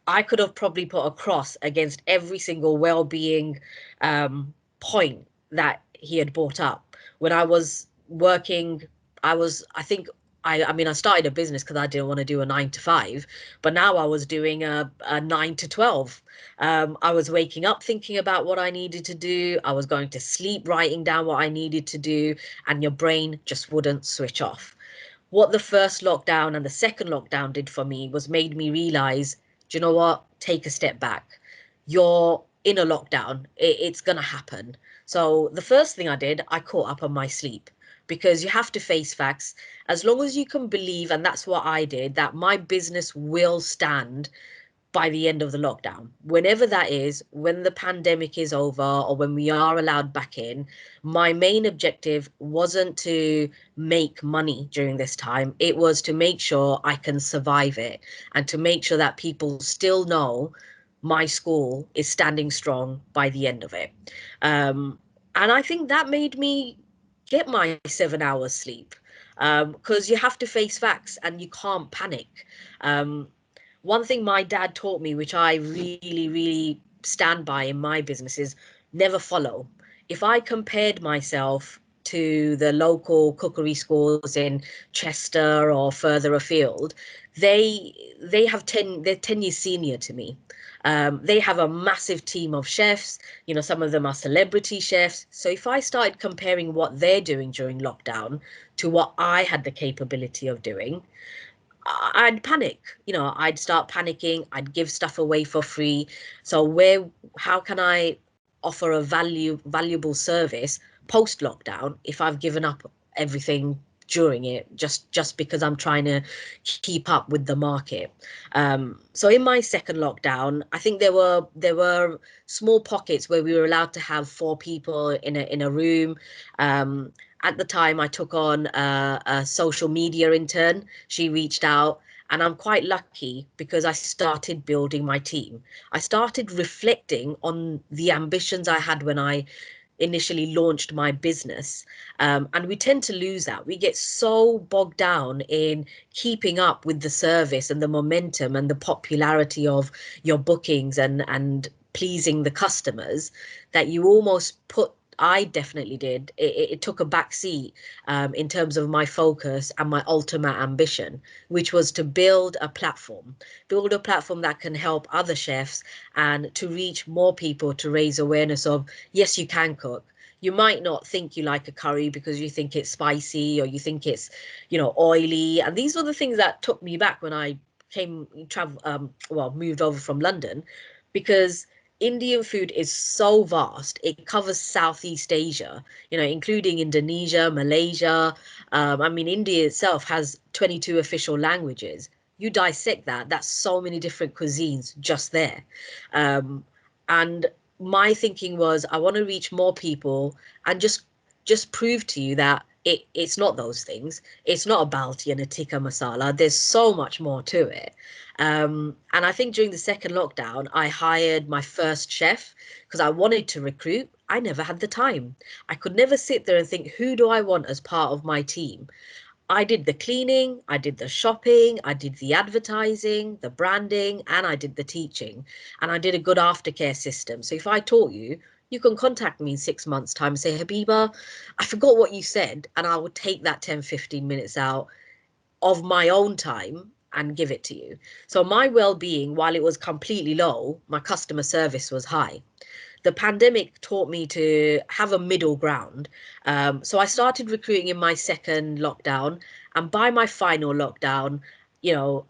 I could have probably put a cross against every single well-being point that he had brought up. When I was working, I think I mean, I started a business because I didn't want to do a 9 to 5, but now I was doing a 9 to 12. I was waking up thinking about what I needed to do. I was going to sleep writing down what I needed to do, and your brain just wouldn't switch off. What the first lockdown and the second lockdown did for me was made me realize, do you know what? Take a step back. You're in a lockdown. It's going to happen. So the first thing I did, I caught up on my sleep, because you have to face facts. As long as you can believe, and that's what I did, that my business will stand by the end of the lockdown, whenever that is, when the pandemic is over or when we are allowed back in. My main objective wasn't to make money during this time. It was to make sure I can survive it, and to make sure that people still know my school is standing strong by the end of it. And I think that made me get my 7 hours sleep, because you have to face facts and you can't panic. One thing my dad taught me, which I really, really stand by in my business, is never follow. If I compared myself to the local cookery schools in Chester or further afield, they're 10 years senior to me. They have a massive team of chefs. You know, some of them are celebrity chefs. So if I started comparing what they're doing during lockdown to what I had the capability of doing, I'd panic. You know, I'd start panicking. I'd give stuff away for free. So how can I offer a valuable service post lockdown if I've given up everything during it, just because I'm trying to keep up with the market? So in my second lockdown, I think there were small pockets where we were allowed to have 4 people in a room. At the time, I took on a social media intern. She reached out, and I'm quite lucky because I started building my team. I started reflecting on the ambitions I had when I initially launched my business. And we tend to lose that. We get so bogged down in keeping up with the service and the momentum and the popularity of your bookings and pleasing the customers, that you almost I definitely did. It took a back seat in terms of my focus and my ultimate ambition, which was to build a platform that can help other chefs and to reach more people, to raise awareness of, yes, you can cook. You might not think you like a curry because you think it's spicy, or you think it's, oily. And these were the things that took me back when I moved over from London, because Indian food is so vast. It covers Southeast Asia, including Indonesia, Malaysia. I mean, India itself has 22 official languages. You dissect that, that's so many different cuisines just there. And my thinking was, I want to reach more people and just prove to you that it's not those things. It's not a balti and a tikka masala. There's so much more to it. And I think during the second lockdown, I hired my first chef because I wanted to recruit. I never had the time. I could never sit there and think, who do I want as part of my team? I did the cleaning, I did the shopping, I did the advertising, the branding, and I did the teaching. And I did a good aftercare system. So if I taught you, you can contact me in 6 months' time and say, Habiba, I forgot what you said. And I would take that 10, 15 minutes out of my own time and give it to you. So my well-being, while it was completely low, my customer service was high. The pandemic taught me to have a middle ground. So I started recruiting in my second lockdown, and by my final lockdown,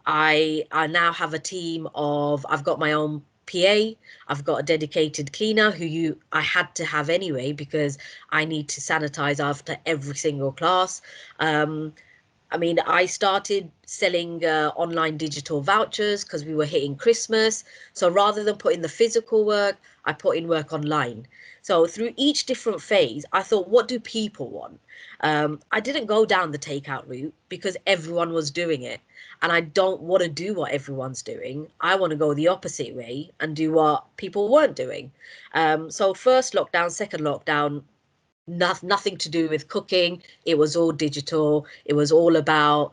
I now have a team of, I've got my own PA, I've got a dedicated cleaner who I had to have anyway because I need to sanitize after every single class. I mean, I started selling online digital vouchers because we were hitting Christmas. So rather than put in the physical work, I put in work online. So through each different phase, I thought, what do people want? I didn't go down the takeout route because everyone was doing it. And I don't want to do what everyone's doing. I want to go the opposite way and do what people weren't doing. So first lockdown, second lockdown, nothing to do with cooking. It was all digital. It was all about,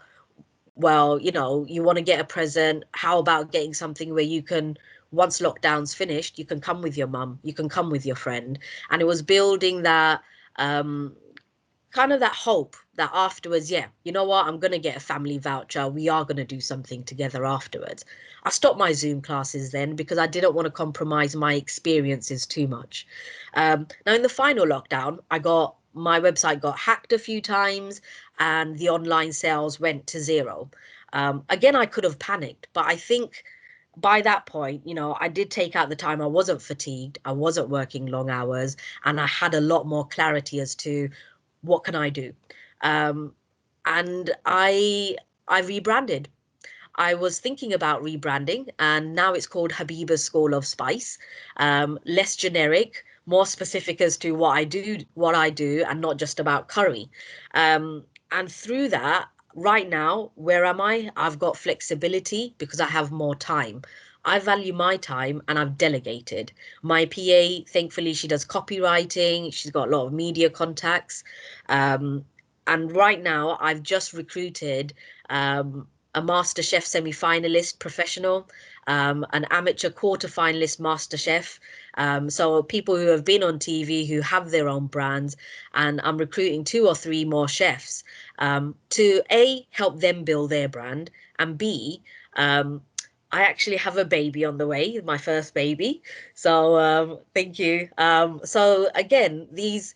well, you want to get a present. How about getting something where you can, once lockdown's finished, you can come with your mum, you can come with your friend. And it was building that kind of that hope that afterwards, yeah, you know what, I'm going to get a family voucher. We are going to do something together afterwards. I stopped my Zoom classes then because I didn't want to compromise my experiences too much. Now, in the final lockdown, my website got hacked a few times and the online sales went to zero. Again, I could have panicked, but I think by that point, you know, I did take out the time. I wasn't fatigued. I wasn't working long hours, and I had a lot more clarity as to what can I do. And I rebranded. I was thinking about rebranding, and now it's called Habiba's School of Spice. Less generic, more specific as to what I do, and not just about curry. And through that, right now, where am I? I've got flexibility because I have more time. I value my time and I've delegated. My PA, thankfully, she does copywriting. She's got a lot of media contacts. And right now, I've just recruited a MasterChef semi-finalist professional, an amateur quarter-finalist MasterChef. So people who have been on TV, who have their own brands, and I'm recruiting 2 or 3 more chefs to A, help them build their brand, and B, I actually have a baby on the way, my first baby. So thank you. So again, these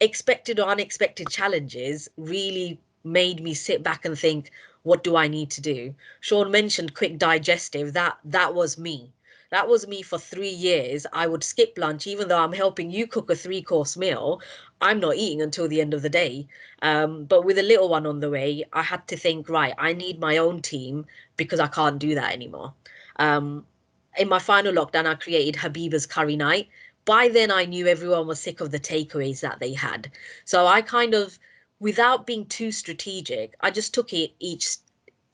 expected or unexpected challenges really made me sit back and think, what do I need to do? Sean mentioned quick digestive. That was me. That was me for 3 years. I would skip lunch, even though I'm helping you cook a 3-course meal. I'm not eating until the end of the day. But with a little one on the way, I had to think, right, I need my own team because I can't do that anymore. In my final lockdown, I created Habiba's Curry Night. By then, I knew everyone was sick of the takeaways that they had. So I kind of, without being too strategic, I just took it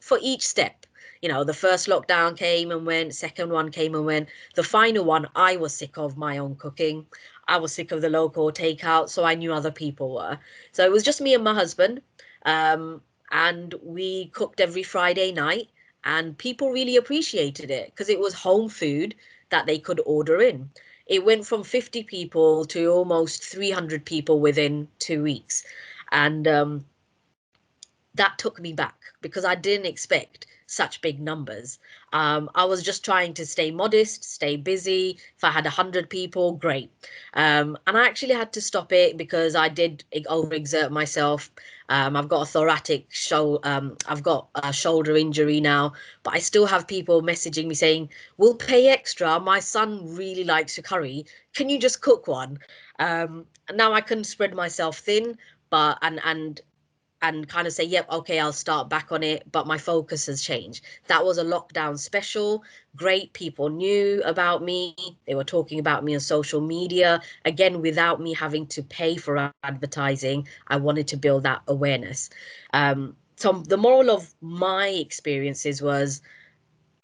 for each step. You know, the first lockdown came and went, second one came and went. The final one, I was sick of my own cooking. I was sick of the local takeout, so I knew other people were. So it was just me and my husband, and we cooked every Friday night, and people really appreciated it because it was home food that they could order in. It went from 50 people to almost 300 people within 2 weeks. And that took me back because I didn't expect such big numbers. I was just trying to stay modest, stay busy. If I had 100 people, great. And I actually had to stop it because I did overexert myself. I've got a I've got a shoulder injury now, but I still have people messaging me saying, we'll pay extra. My son really likes your curry. Can you just cook one? Now I can spread myself thin, but and kind of say, yep, okay, I'll start back on it, but my focus has changed. That was a lockdown special. Great, people knew about me. They were talking about me on social media. Again, without me having to pay for advertising, I wanted to build that awareness. So the moral of my experiences was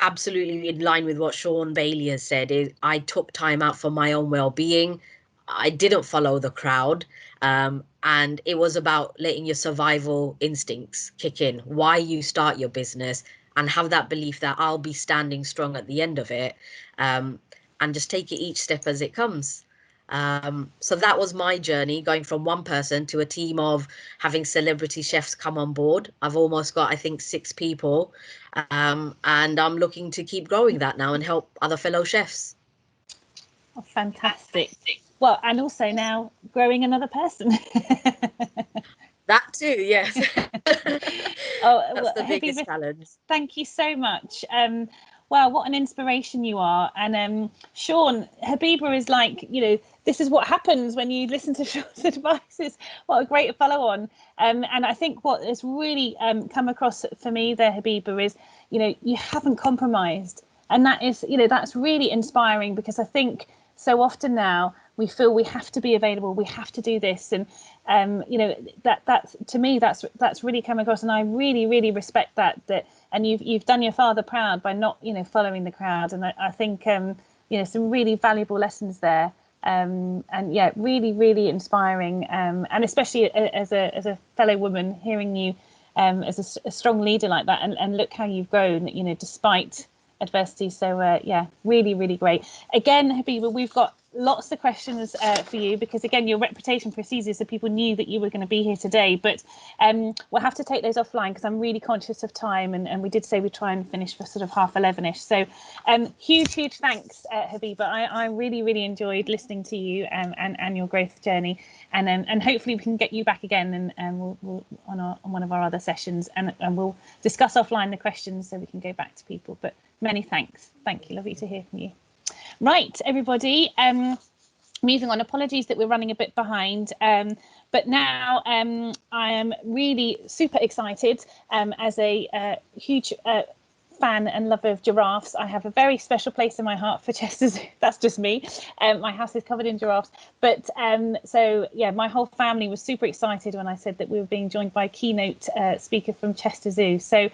absolutely in line with what Sean Bailey has said, is I took time out for my own well-being. I didn't follow the crowd. And it was about letting your survival instincts kick in, why you start your business, and have that belief that I'll be standing strong at the end of it, and just take it each step as it comes. So that was my journey, going from one person to a team of having celebrity chefs come on board. I've almost got, I think, 6 people, and I'm looking to keep growing that now and help other fellow chefs. Oh, fantastic. Well, and also now growing another person. That too, yes. Oh, That's well, the biggest Habiba, challenge. thank you so much. Wow, what an inspiration you are. And Sean, Habiba is like, you know, this is what happens when you listen to Sean's advice. What a great follow on. And I think what has really come across for me there, Habiba, is, you know, you haven't compromised. And that is, you know, that's really inspiring, because I think so often now we feel we have to be available, we have to do this, and you know, that's, to me, that's really come across, and I really respect that and you've done your father proud by not, you know, following the crowd. And I think you know, some really valuable lessons there, and yeah, really inspiring, and especially as a fellow woman, hearing you as a strong leader like that, and look how you've grown, you know, despite adversity. So yeah, really great. Again, Habiba, we've got lots of questions for you, because again, your reputation precedes you, so people knew that you were going to be here today, but we'll have to take those offline because I'm really conscious of time, and we did say we'd try and finish for sort of 11:30ish. So huge thanks, Habiba. I really enjoyed listening to you and your growth journey, and hopefully we can get you back again, and we'll on one of our other sessions, and we'll discuss offline the questions so we can go back to people. But many thanks. Thank you. Lovely to hear from you. Right, everybody. Moving on. Apologies that we're running a bit behind, but now I am really super excited. As a huge fan and lover of giraffes, I have a very special place in my heart for Chester Zoo. That's just me. My house is covered in giraffes, but so yeah, my whole family was super excited when I said that we were being joined by a keynote speaker from Chester Zoo. So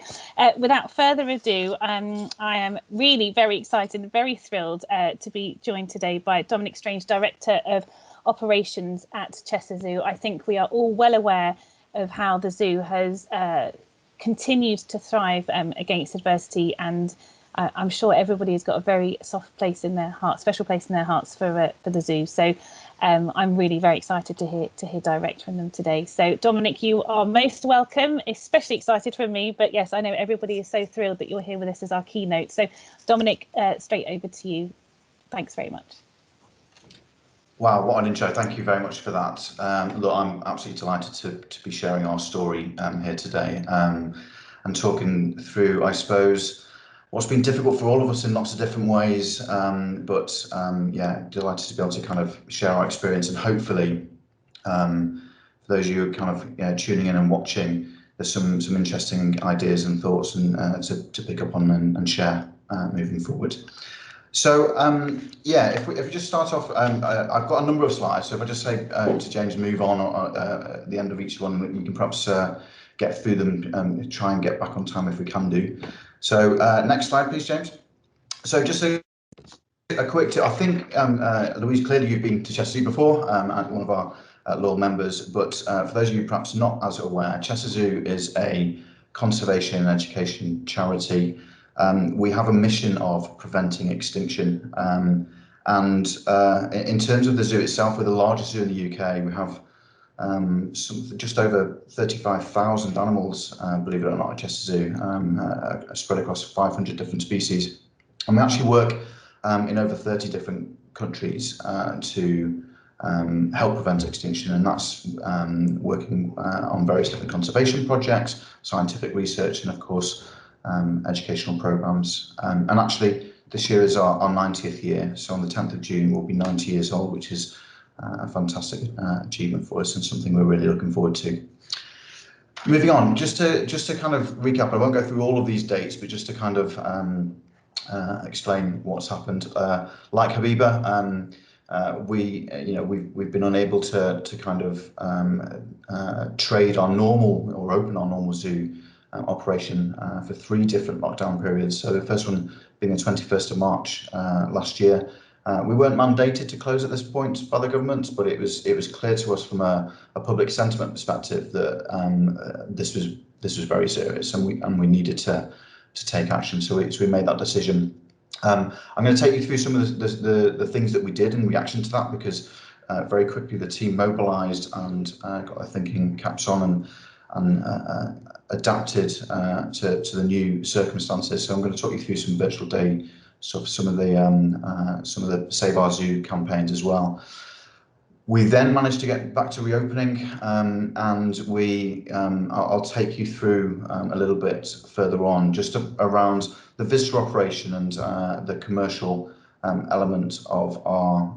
without further ado, I am really very excited and very thrilled to be joined today by Dominic Strange, Director of Operations at Chester Zoo. I think we are all well aware of how the zoo has continued to thrive against adversity, and I'm sure everybody has got a very soft place in their heart, special place in their hearts for the zoo. So I'm really very excited to hear direct from them today. So Dominic, you are most welcome, especially excited from me, but yes, I know everybody is so thrilled that you're here with us as our keynote. So Dominic, straight over to you. Thanks very much. Wow, what an intro. Thank you very much for that. Look, I'm absolutely delighted to be sharing our story here today and talking through, I suppose, what's been difficult for all of us in lots of different ways. But yeah, delighted to be able to kind of share our experience, and hopefully for those of you who are kind of tuning in and watching, there's some interesting ideas and thoughts and to pick up on and share moving forward. So yeah, if we just start off, I've got a number of slides. So if I just say to James, move on at the end of each one, you can perhaps get through them, try and get back on time if we can do. So next slide, please, James. So just a quick tip. I think, Louise, clearly you've been to Chester Zoo before, one of our loyal members, but for those of you perhaps not as aware, Chester Zoo is a conservation and education charity. We have a mission of preventing extinction, and in terms of the zoo itself, we're the largest zoo in the UK. We have just over 35,000 animals, believe it or not, at Chester Zoo, spread across 500 different species, and we actually work in over 30 different countries to help prevent extinction, and that's working on various different conservation projects, scientific research, and of course educational programs. And actually this year is our 90th year, so on the 10th of June we'll be 90 years old, which is a fantastic achievement for us and something we're really looking forward to. Moving on, just to kind of recap, I won't go through all of these dates, but just to kind of explain what's happened. Like Habiba, we've been unable to kind of trade our normal or open our normal zoo operation for 3 different lockdown periods. So the first one being the 21st of March last year. We weren't mandated to close at this point by the government, but it was clear to us from a public sentiment perspective that this was very serious, and we needed to take action. So we made that decision. I'm going to take you through some of the things that we did in reaction to that, because very quickly the team mobilised and got their thinking caps on and adapted to the new circumstances. So I'm going to talk you through some virtual day, some of the Save Our Zoo campaigns as well. We then managed to get back to reopening, and I'll take you through a little bit further on just around the visitor operation and the commercial element of our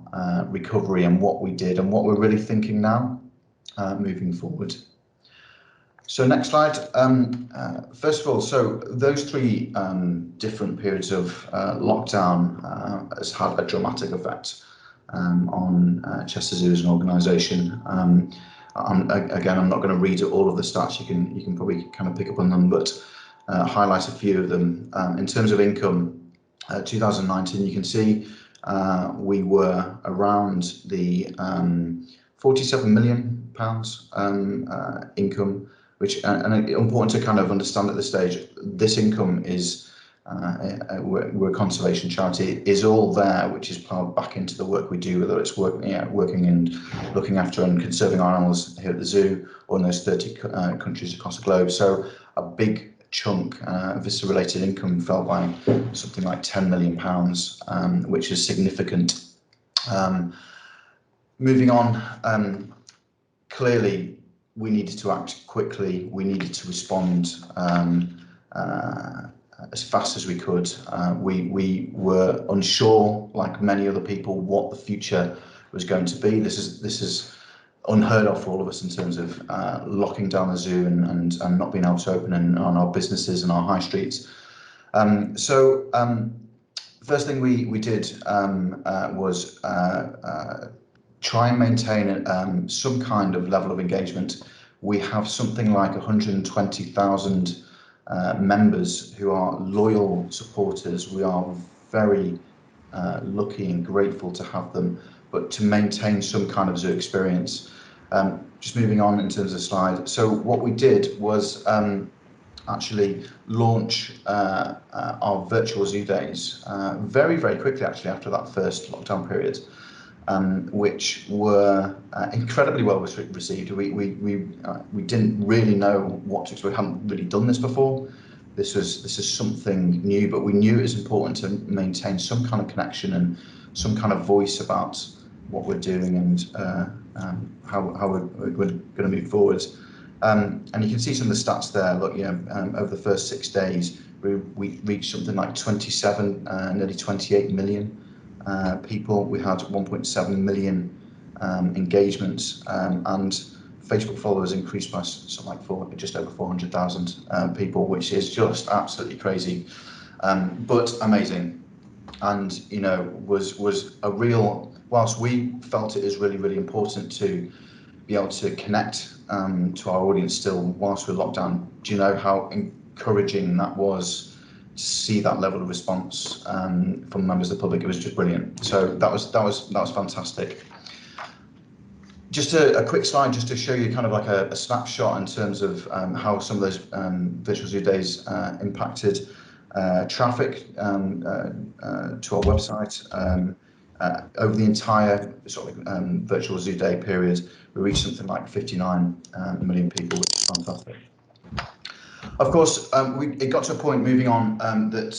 recovery and what we did and what we're really thinking now moving forward. So next slide. First of all, so those 3 different periods of lockdown has had a dramatic effect on Chester Zoo as an organisation. Again, I'm not going to read all of the stats. You can probably kind of pick up on them, but highlight a few of them. In terms of income, 2019, you can see we were around the £47 million income, which, and important to kind of understand at this stage, this income is we're a conservation charity, is all there, which is plowed back into the work we do, whether it's working and looking after and conserving our animals here at the zoo or in those 30 countries across the globe. So a big chunk of visitor-related income fell by something like £10 million, which is significant. Moving on, clearly we needed to act quickly. We needed to respond as fast as we could. We were unsure, like many other people, what the future was going to be. This is unheard of for all of us in terms of locking down the zoo and not being able to open on our businesses and our high streets. First thing we did was try and maintain some kind of level of engagement. We have something like 120,000 members who are loyal supporters. We are very lucky and grateful to have them, but to maintain some kind of zoo experience. Just moving on in terms of slide. So what we did was actually launch our virtual zoo days very, very quickly, actually, after that first lockdown period, which were incredibly well received. We didn't really know what to expect. We hadn't really done this before. This is something new, but we knew it was important to maintain some kind of connection and some kind of voice about what we're doing and how we're going to move forward. And you can see some of the stats there. Look, over the first 6 days, we reached something like 27, nearly 28 million people. We had 1.7 million engagements, and Facebook followers increased by something like just over 400,000 people, which is just absolutely crazy, but amazing. And was a real. Whilst we felt it is really, really important to be able to connect to our audience still whilst we're locked down, do you know how encouraging that was to see that level of response from members of the public? It was just brilliant. So that was fantastic. Just a quick slide just to show you kind of like a snapshot in terms of how some of those virtual zoo days impacted traffic to our website. Over the entire virtual zoo day period, we reached something like 59 million people, which is fantastic. Of course, it got to a point moving on that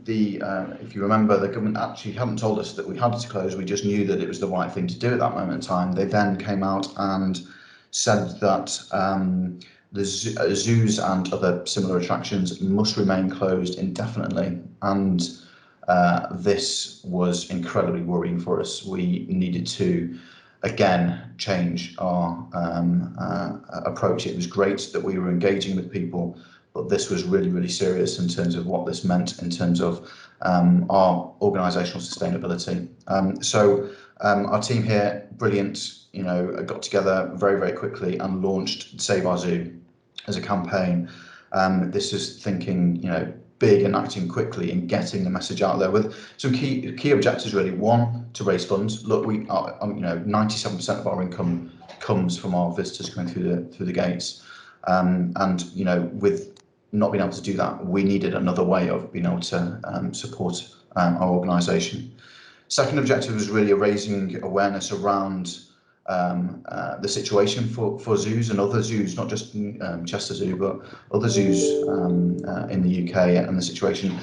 if you remember, the government actually hadn't told us that we had to close. We just knew that it was the right thing to do at that moment in time. They then came out and said that the zoos and other similar attractions must remain closed indefinitely, and this was incredibly worrying for us. We needed to, again, change our approach. It was great that we were engaging with people, but this was really, really serious in terms of what this meant in terms of our organisational sustainability. So our team here, brilliant, got together very, very quickly and launched Save Our Zoo as a campaign. This is thinking, big and acting quickly and getting the message out there with some key objectives, really. One, to raise funds. Look, we are, 97% of our income comes from our visitors coming through the gates, and with not being able to do that, we needed another way of being able to support our organisation. Second objective was really raising awareness around the situation for zoos and other zoos, not just Chester Zoo, but other zoos in the UK, and the situation.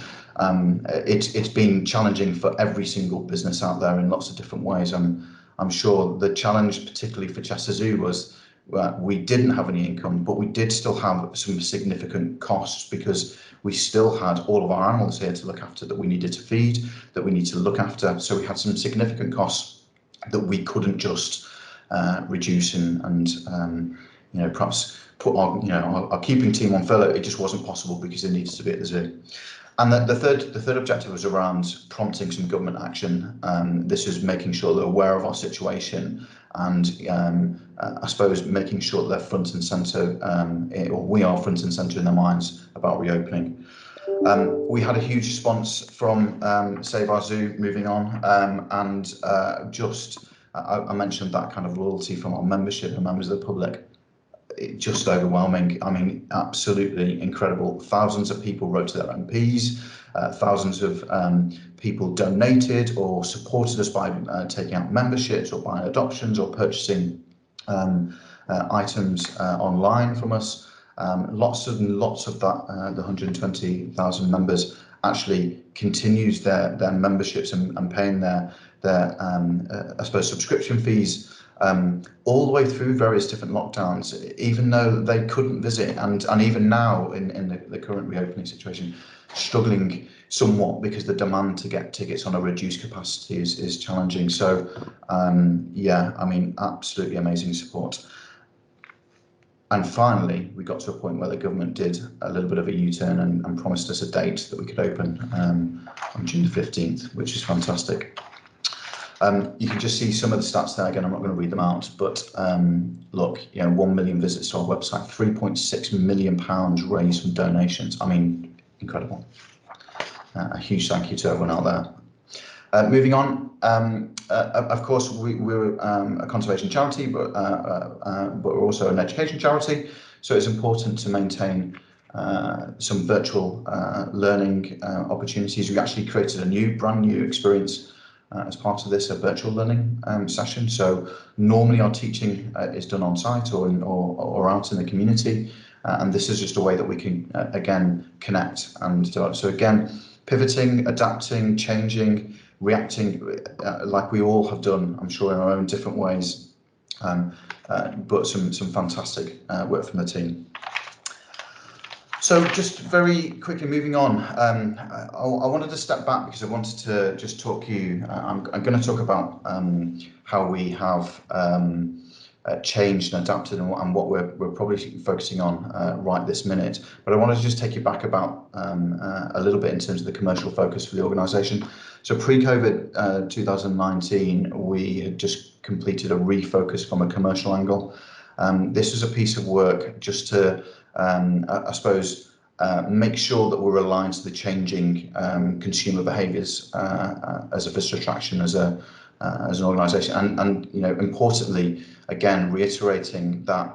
It's been challenging for every single business out there in lots of different ways. I'm sure the challenge, particularly for Chester Zoo, was we didn't have any income, but we did still have some significant costs because we still had all of our animals here to look after, that we needed to feed, that we need to look after. So we had some significant costs that we couldn't just reduce and perhaps put our keeping team on furlough. It just wasn't possible because they needed to be at the zoo. And the third objective was around prompting some government action. This is making sure they're aware of our situation, and I suppose making sure that they're front and centre, or we are front and centre in their minds about reopening. We had a huge response from Save Our Zoo, moving on, and I mentioned that kind of loyalty from our membership and members of the public. just overwhelming. I mean, absolutely incredible. Thousands of people wrote to their MPs, thousands of people donated or supported us by taking out memberships or buying adoptions or purchasing items online from us. Lots of that, the 120,000 members actually continues their memberships and paying their I suppose subscription fees all the way through various different lockdowns, even though they couldn't visit, and even now in the current reopening situation, struggling somewhat because the demand to get tickets on a reduced capacity is challenging. So yeah, I mean, absolutely amazing support. And finally, we got to a point where the government did a little bit of a U-turn and promised us a date that we could open on June the 15th, which is fantastic. You can just see some of the stats there. Again, I'm not going to read them out, but look, 1 million visits to our website, £3.6 million raised from donations. I mean, incredible. A huge thank you to everyone out there. Moving on, of course, we're a conservation charity, but we're also an education charity. So it's important to maintain some virtual learning opportunities. We actually created a brand new experience as part of this, a virtual learning session. So normally our teaching is done on site or out in the community, and this is just a way that we can again connect and develop. So again, pivoting, adapting, changing, reacting, like we all have done, I'm sure, in our own different ways, but some fantastic work from the team. So just very quickly moving on, I wanted to step back because I wanted to just talk you, I'm going to talk about how we have changed and adapted and what we're probably focusing on right this minute. But I wanted to just take you back about a little bit in terms of the commercial focus for the organisation. So pre-COVID 2019, we had just completed a refocus from a commercial angle. This was a piece of work just to I suppose, make sure that we're aligned to the changing consumer behaviours as a visitor attraction, as an organisation, and importantly, again, reiterating that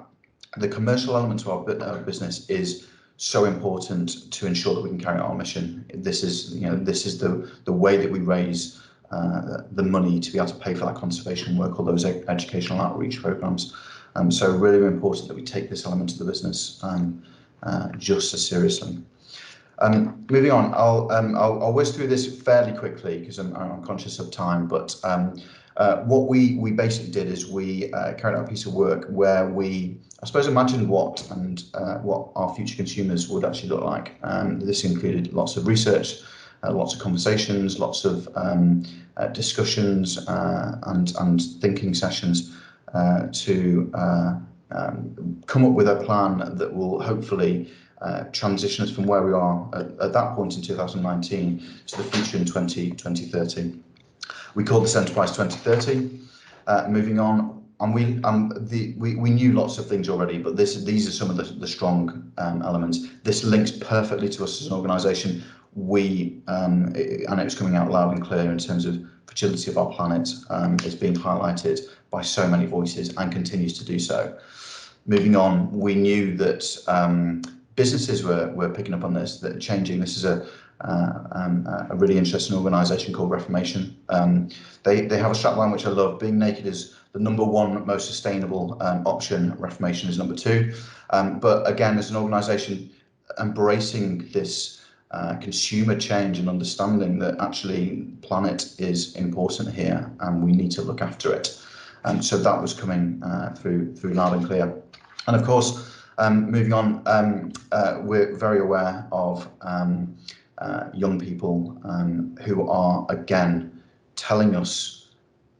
the commercial element to our business is so important to ensure that we can carry out our mission. This is the way that we raise the money to be able to pay for that conservation work or those educational outreach programmes. So really important that we take this element of the business just as seriously. Moving on, I'll whiz through this fairly quickly because I'm conscious of time. But what we basically did is we carried out a piece of work where we, I suppose, imagined what our future consumers would actually look like. This included lots of research, lots of conversations, lots of discussions and thinking sessions to come up with a plan that will hopefully transition us from where we are at that point in 2019 to the future in 2030. We called this Enterprise 2030. Moving on, and we knew lots of things already, but these are some of the strong elements. This links perfectly to us as an organisation. And it was coming out loud and clear in terms of fragility of our planet. It's being highlighted by so many voices and continues to do so. Moving on, we knew that businesses were picking up on this, that changing. This is a really interesting organisation called Reformation. They have a strapline which I love. Being naked is the #1 most sustainable option. Reformation is #2. But again, as an organisation, embracing this consumer change and understanding that actually planet is important here and we need to look after it. So that was coming through loud and clear. And of course, moving on, we're very aware of young people who are, again, telling us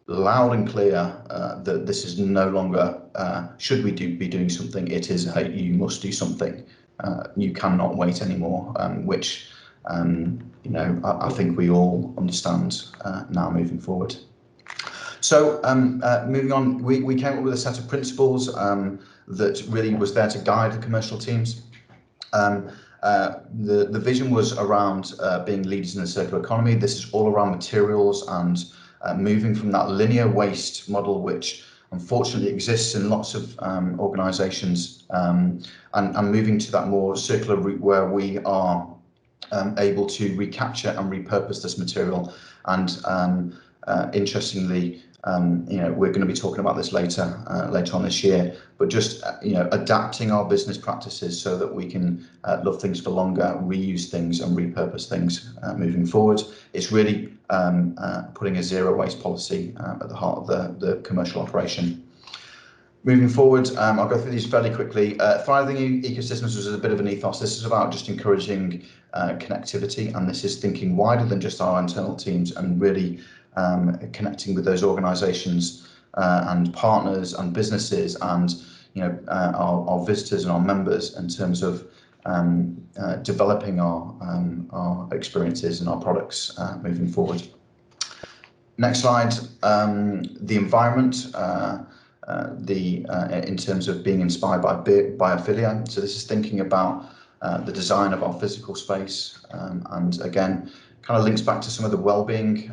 loud and clear that this is no longer, should we be doing something, it is you must do something. You cannot wait anymore, which I think we all understand now moving forward. So moving on, we came up with a set of principles that really was there to guide the commercial teams. The vision was around being leaders in the circular economy. This is all around materials and moving from that linear waste model, which unfortunately exists in lots of organisations, and moving to that more circular route where we are able to recapture and repurpose this material. And interestingly, we're going to be talking about this later on this year, but just adapting our business practices so that we can love things for longer, reuse things and repurpose things moving forward. It's really putting a zero waste policy at the heart of the commercial operation. Moving forward, I'll go through these fairly quickly. Thriving ecosystems was a bit of an ethos. This is about just encouraging connectivity, and this is thinking wider than just our internal teams and really connecting with those organisations and partners and businesses and our visitors and our members in terms of developing our experiences and our products moving forward. Next slide. The environment. In terms of being inspired by biophilia. So this is thinking about the design of our physical space, and again, kind of links back to some of the well-being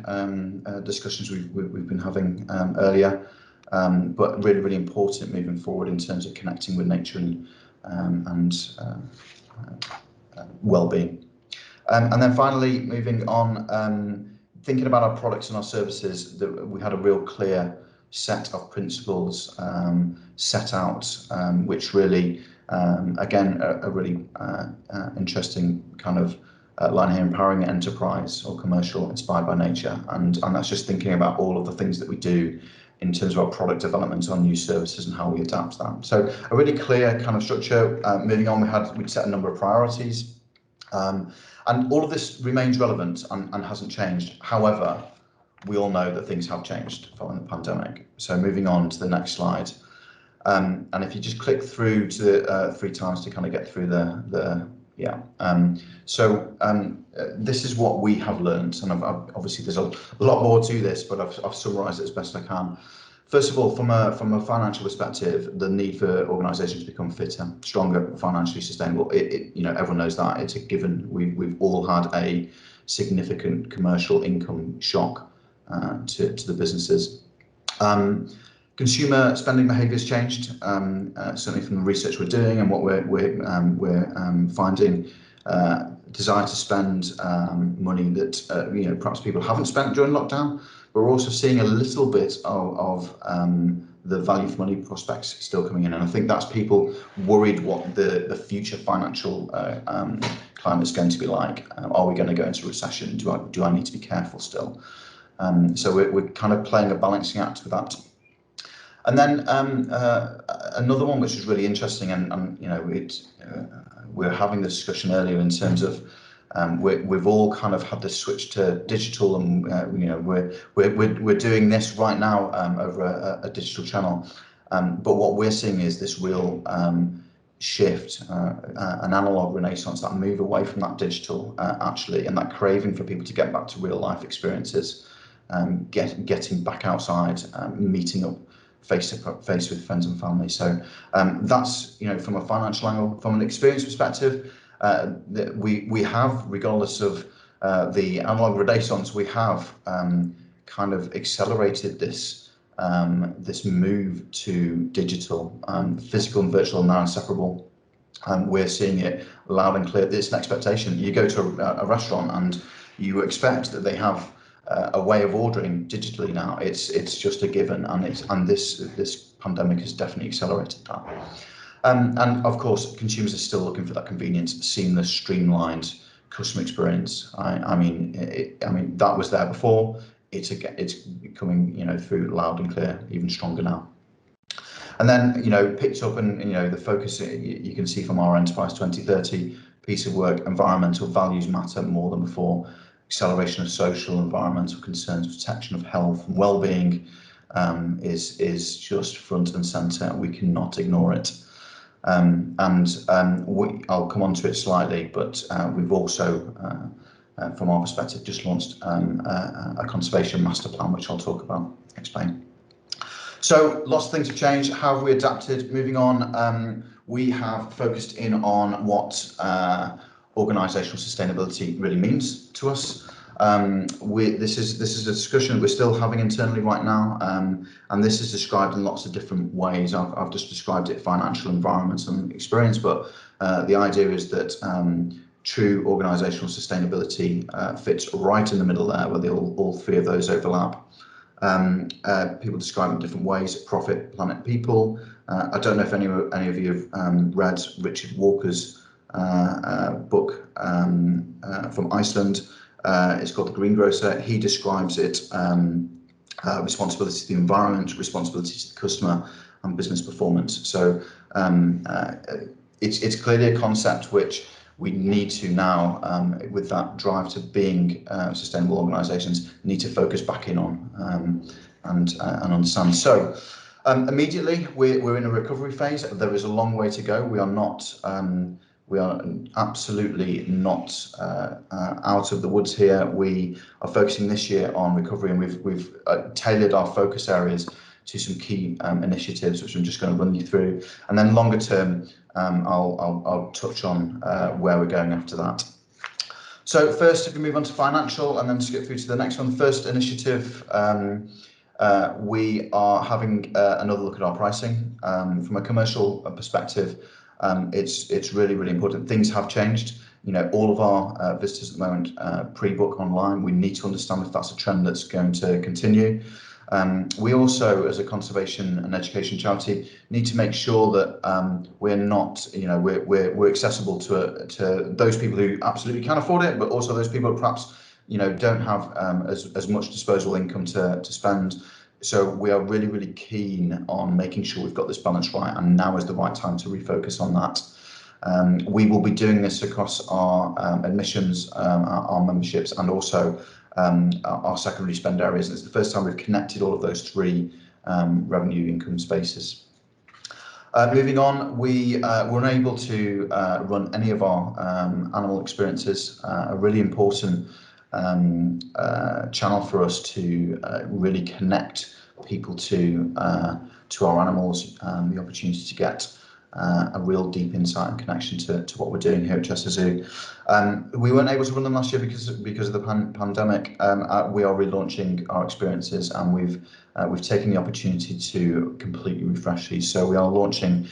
discussions we've been having earlier, but really, really important moving forward in terms of connecting with nature and well-being. And then finally, moving on, thinking about our products and our services, we had a real clear set of principles set out, which really, again, a really interesting kind of line here: empowering enterprise or commercial inspired by nature, and that's just thinking about all of the things that we do in terms of our product development, on new services and how we adapt that. So a really clear kind of structure. Moving on, we'd set a number of priorities, and all of this remains relevant and hasn't changed. However, we all know that things have changed following the pandemic. So moving on to the next slide, and if you just click through to 3 times to kind of get through this is what we have learned, and obviously there's a lot more to this, but I've summarised it as best I can. First of all, from a financial perspective, the need for organisations to become fitter, stronger, financially sustainable. Everyone knows that, it's a given. We've all had a significant commercial income shock to the businesses. Consumer spending behaviour has changed, certainly from the research we're doing and what we're finding. Desire to spend money that perhaps people haven't spent during lockdown, but we're also seeing a little bit of the value for money prospects still coming in, and I think that's people worried what the future financial climate is going to be like. Are we going to go into recession? Do I need to be careful still? So we're kind of playing a balancing act with that. And then another one which is really interesting, and we're having the discussion earlier in terms of we've all kind of had this switch to digital, and we're doing this right now over a digital channel. But what we're seeing is this real shift, an analog renaissance, that move away from that digital actually, and that craving for people to get back to real life experiences, getting back outside, meeting up face to face with friends and family. So that's from a financial angle. From an experience perspective, we have, regardless of the analog renaissance, we have kind of accelerated this move to digital. Physical and virtual are now inseparable. We're seeing it loud and clear. It's an expectation. You go to a restaurant and you expect that they have a way of ordering digitally now. It's just a given, and this pandemic has definitely accelerated that. And of course, consumers are still looking for that convenience, seamless, streamlined customer experience. I mean, that was there before. It's coming through loud and clear, even stronger now. And then picked up, and the focus you can see from our Enterprise 2030 piece of work: environmental values matter more than before. Acceleration of social, environmental concerns, protection of health and well-being is just front and centre. We cannot ignore it. I'll come on to it slightly, but we've also, from our perspective, just launched a conservation master plan, which I'll explain. So lots of things have changed. How have we adapted? Moving on, we have focused in on what organisational sustainability really means to us. This is a discussion we're still having internally right now, and this is described in lots of different ways. I've just described it financial, environment and experience, but the idea is that true organisational sustainability fits right in the middle there, where all three of those overlap. People describe it in different ways: profit, planet, people. I don't know if any of you have read Richard Walker's book from Iceland. It's called The Greengrocer. He describes it responsibility to the environment, responsibility to the customer, and business performance. So it's clearly a concept which we need to now, with that drive to being sustainable organisations, need to focus back in on and understand. So immediately we're in a recovery phase. There is a long way to go. We are not. We are absolutely not out of the woods here. We are focusing this year on recovery, and we've tailored our focus areas to some key initiatives, which I'm just going to run you through. And then longer term, I'll touch on where we're going after that. So first, if we move on to financial and then skip through to the next one, the first initiative, we are having another look at our pricing. From a commercial perspective, it's really, really important. Things have changed. You know, all of our visitors at the moment pre-book online. We need to understand if that's a trend that's going to continue. We also, as a conservation and education charity, need to make sure that we're not, you know, we're accessible to those people who absolutely can afford it, but also those people who perhaps, you know, don't have as much disposable income to spend. So we are really, really keen on making sure we've got this balance right, and now is the right time to refocus on that. We will be doing this across our admissions, our memberships, and also our secondary spend areas. And it's the first time we've connected all of those three revenue income spaces. Moving on, we were unable to run any of our animal experiences, a really important channel for us to really connect people to our animals, the opportunity to get a real deep insight and connection to what we're doing here at Chester Zoo. We weren't able to run them last year because of the pandemic. We are relaunching our experiences, and we've taken the opportunity to completely refresh these. So we are launching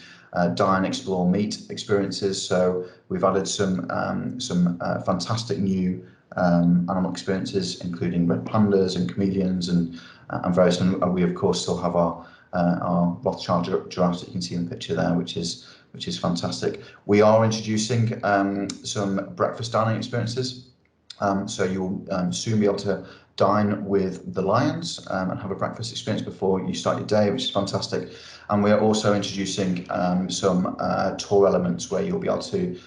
Dine, Explore, Meet experiences. So we've added some fantastic new animal experiences, including red pandas and chameleons and various. And we of course still have our Rothschild giraffes that you can see in the picture there, which is fantastic. We are introducing some breakfast dining experiences. So you'll soon be able to dine with the lions and have a breakfast experience before you start your day, which is fantastic. And we are also introducing some tour elements where you'll be able to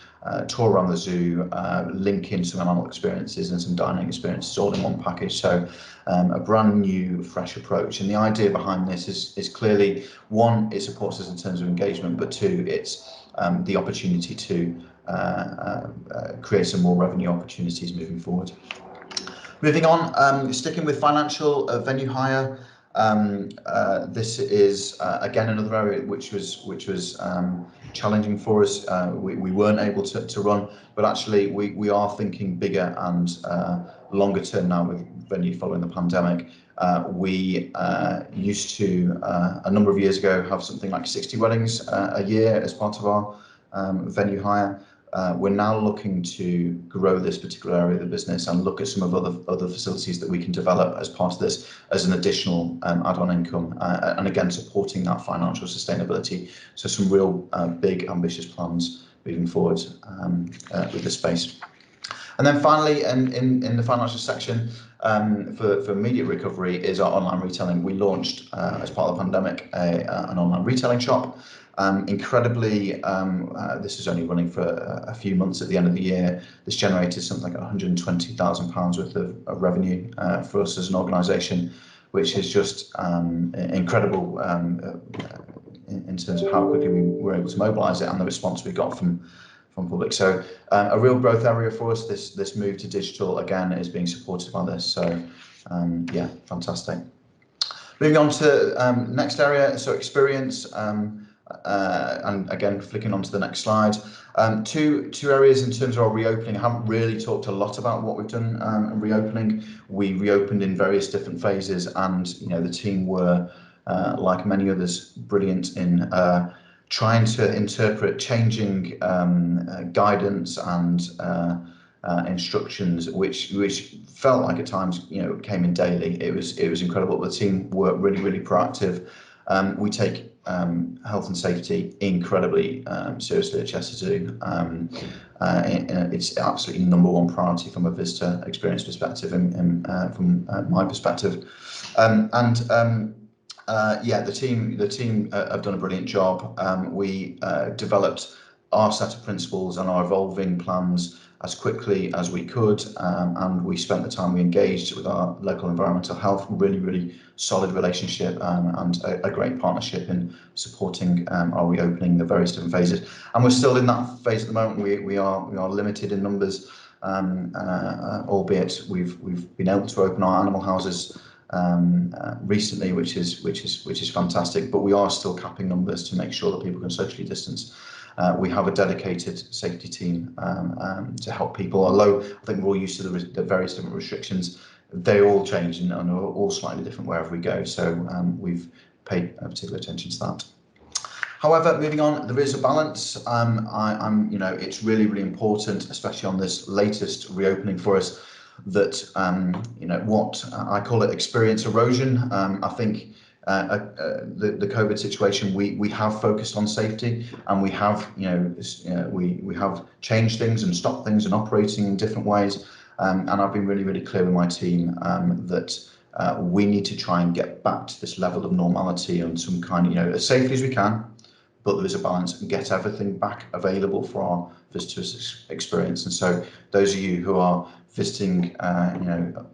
tour around the zoo, link in some animal experiences and some dining experiences all in one package. So a brand new, fresh approach. And the idea behind this is clearly, one, it supports us in terms of engagement, but two, it's the opportunity to create some more revenue opportunities moving forward. Moving on, sticking with financial, venue hire. This is again another area which was challenging for us. We weren't able to run, but actually we are thinking bigger and longer term now with venue following the pandemic. We used to a number of years ago have something like 60 weddings a year as part of our venue hire. We're now looking to grow this particular area of the business and look at some of other facilities that we can develop as part of this as an additional add-on income, and again supporting that financial sustainability. So some real big ambitious plans moving forward with this space. And then finally, in the financial section, for immediate recovery is our online retailing. We launched as part of the pandemic an online retailing shop. Incredibly, this is only running for a few months at the end of the year. This generated something like £120,000 worth of revenue for us as an organisation, which is just incredible in terms of how quickly we were able to mobilise it and the response we got from public. So a real growth area for us. This move to digital again is being supported by this. So yeah, fantastic. Moving on to next area, so experience. And again, flicking onto the next slide, Two areas in terms of our reopening. I haven't really talked a lot about what we've done in reopening. We reopened in various different phases, and the team were, like many others, brilliant in trying to interpret changing guidance and instructions, which felt like at times came in daily. It was incredible. The team were really proactive. We take health and safety incredibly seriously at Chester Zoo. It's absolutely #1 priority from a visitor experience perspective, and from my perspective. Yeah, the team have done a brilliant job. We developed our set of principles and our evolving plans as quickly as we could, and we spent the time we engaged with our local environmental health, really solid relationship, and a great partnership in supporting our reopening, the various different phases. And we're still in that phase at the moment. We are limited in numbers, albeit we've been able to open our animal houses recently, which is fantastic, but we are still capping numbers to make sure that people can socially distance. We have a dedicated safety team to help people, although I think we're all used to the various different restrictions. They all change and are all slightly different wherever we go, so we've paid particular attention to that. However, moving on, there is a balance. It's really important, especially on this latest reopening for us, that what I call it experience erosion. I think the COVID situation, we have focused on safety, and we have we have changed things and stopped things and operating in different ways. And I've been really clear with my team that we need to try and get back to this level of normality and some kind of as safely as we can, but there is a balance, and get everything back available for our visitors' experience. And so those of you who are visiting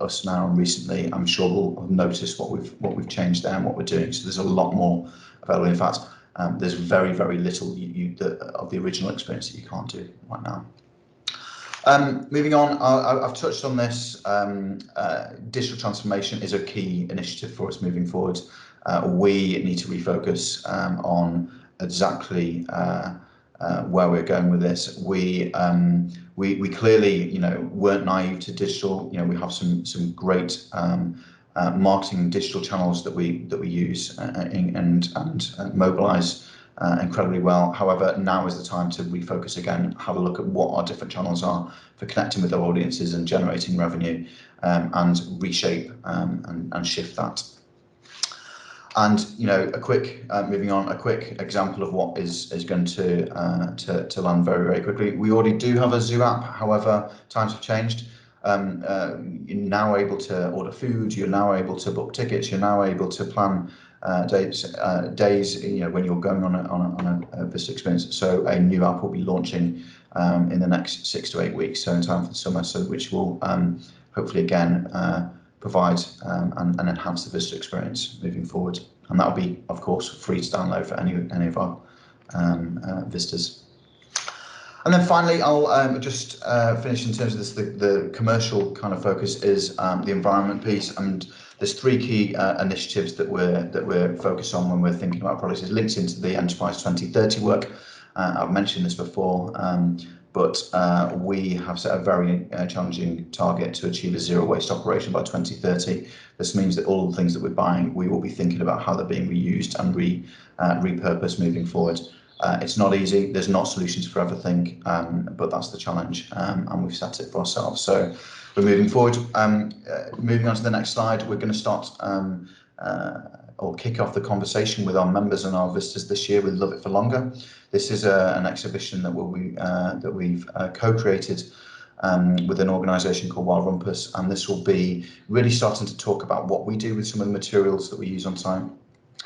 us now and recently, I'm sure will have noticed what we've changed there and what we're doing. So there's a lot more available. In fact, there's very little of the original experience that you can't do right now. Moving on, I've touched on this. Digital transformation is a key initiative for us moving forward. We need to refocus on exactly where we're going with this. We clearly weren't naive to digital. We have some great marketing digital channels that we use and mobilize incredibly well. However, now is the time to refocus again, have a look at what our different channels are for connecting with our audiences and generating revenue, and reshape and shift that. And a quick moving on, a quick example of what is going to land very quickly. We already do have a zoo app. However, times have changed. You're now able to order food. You're now able to book tickets. You're now able to plan days when you're going on a visitor experience. So a new app will be launching in the next 6 to 8 weeks, so in time for the summer, so which will hopefully again provide and enhance the visitor experience moving forward. And that will be, of course, free to download for any of our visitors. And then finally, I'll just finish in terms of this. The commercial kind of focus is the environment piece, and there's 3 key initiatives that we're focused on when we're thinking about products. It links into the Enterprise 2030 work. I've mentioned this before, but we have set a very challenging target to achieve a zero waste operation by 2030. This means that all the things that we're buying, we will be thinking about how they're being reused and repurposed moving forward. It's not easy. There's not solutions for everything, but that's the challenge, and we've set it for ourselves. So we're moving forward. Moving on to the next slide, we're going to start or kick off the conversation with our members and our visitors this year with Love It for Longer. This is an exhibition that we've co-created with an organisation called Wild Rumpus, and this will be really starting to talk about what we do with some of the materials that we use on site,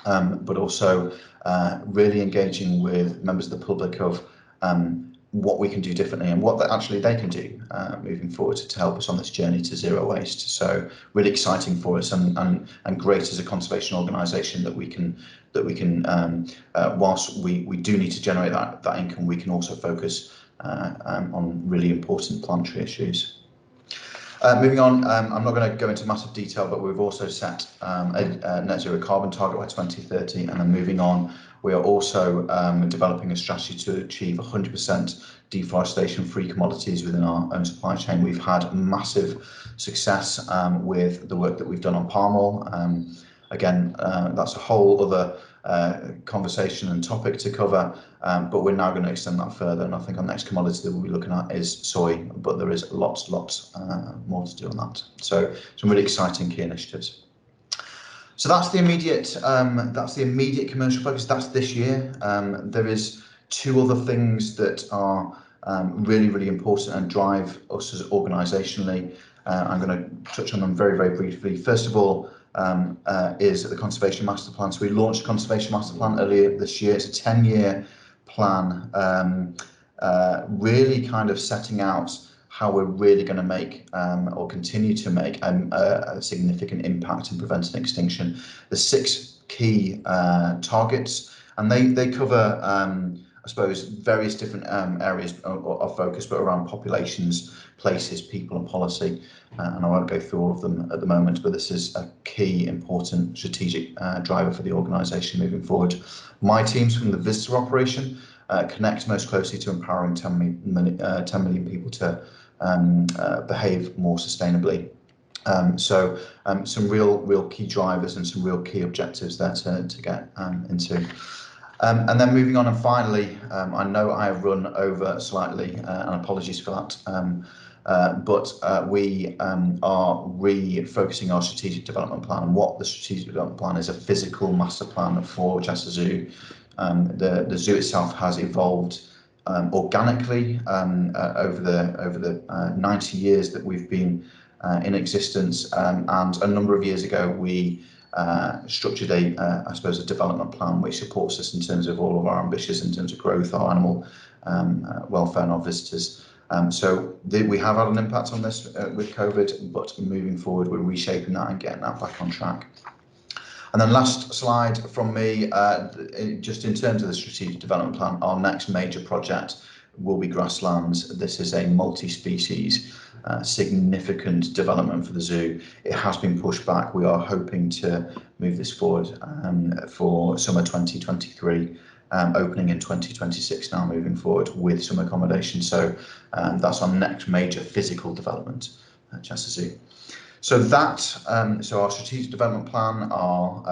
but also really engaging with members of the public of what we can do differently and what actually they can do moving forward to help us on this journey to zero waste. So really exciting for us, and great as a conservation organisation that we can whilst we do need to generate that income, we can also focus on really important planetary issues. Moving on, I'm not going to go into massive detail, but we've also set a net zero carbon target by 2030, and then moving on, We are also developing a strategy to achieve 100% deforestation-free commodities within our own supply chain. We've had massive success with the work that we've done on palm oil. Again, that's a whole other conversation and topic to cover, but we're now going to extend that further, and I think our next commodity that we'll be looking at is soy, but there is lots more to do on that. So some really exciting key initiatives. So that's the immediate commercial focus. That's this year. There is two other things that are really important and drive us as organisationally. I'm going to touch on them very briefly. First of all, is the Conservation Master Plan. So we launched the Conservation Master Plan earlier this year. It's a 10-year plan, really kind of setting out how we're really going to make or continue to make a significant impact in preventing extinction. There's 6 key targets, and they cover, I suppose, various different areas of focus, but around populations, places, people and policy. And I won't go through all of them at the moment, but this is a key, important strategic driver for the organisation moving forward. My teams from the visitor operation connect most closely to empowering 10 million people to behave more sustainably. Some real key drivers and some real key objectives there to get into. And then moving on, and finally, I know I have run over slightly, and apologies for that, but we are refocusing our strategic development plan, and what the strategic development plan is: a physical master plan for Chester Zoo. The zoo itself has evolved organically over the 90 years that we've been in existence, and a number of years ago we structured I suppose a development plan which supports us in terms of all of our ambitions in terms of growth, our animal welfare and our visitors. We have had an impact on this with COVID, but moving forward we're reshaping that and getting that back on track. And then last slide from me, just in terms of the strategic development plan, our next major project will be grasslands. This is a multi-species significant development for the zoo. It has been pushed back. We are hoping to move this forward for summer 2023, opening in 2026 now, moving forward with some accommodation. So that's our next major physical development at Chester Zoo. So our strategic development plan, our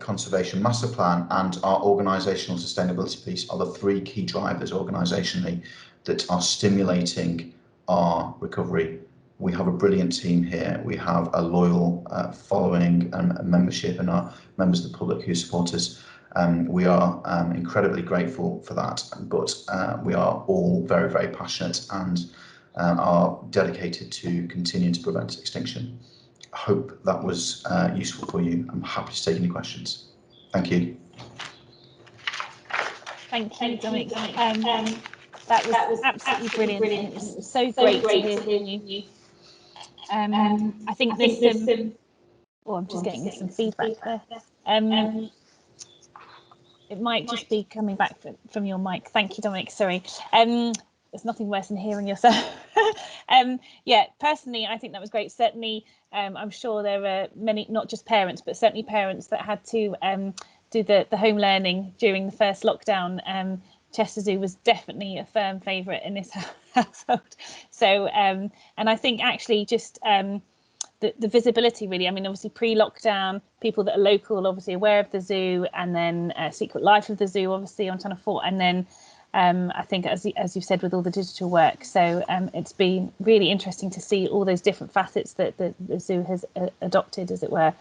conservation master plan, and our organisational sustainability piece are the 3 key drivers organisationally that are stimulating our recovery. We have a brilliant team here. We have a loyal following and membership, and our members of the public who support us. We are incredibly grateful for that, but we are all very passionate and are dedicated to continuing to prevent extinction. I hope that was useful for you. I'm happy to take any questions. Thank you. Thank you, Dominic. That was absolutely brilliant. And it's so great to hear from you. I think there's some. Oh, I'm just getting some feedback there. It might just be coming back from your mic. Thank you, Dominic. Sorry. There's nothing worse than hearing yourself. Yeah, personally, I think that was great. Certainly, I'm sure there are many, not just parents, but certainly parents that had to do the home learning during the first lockdown. Chester Zoo was definitely a firm favourite in this household. So, and I think actually just the visibility really, I mean, obviously pre-lockdown, people that are local, obviously aware of the zoo, and then Secret Life of the Zoo, obviously on Channel 4, and then I think as you've said, with all the digital work. So it's been really interesting to see all those different facets that the zoo has adopted, as it were.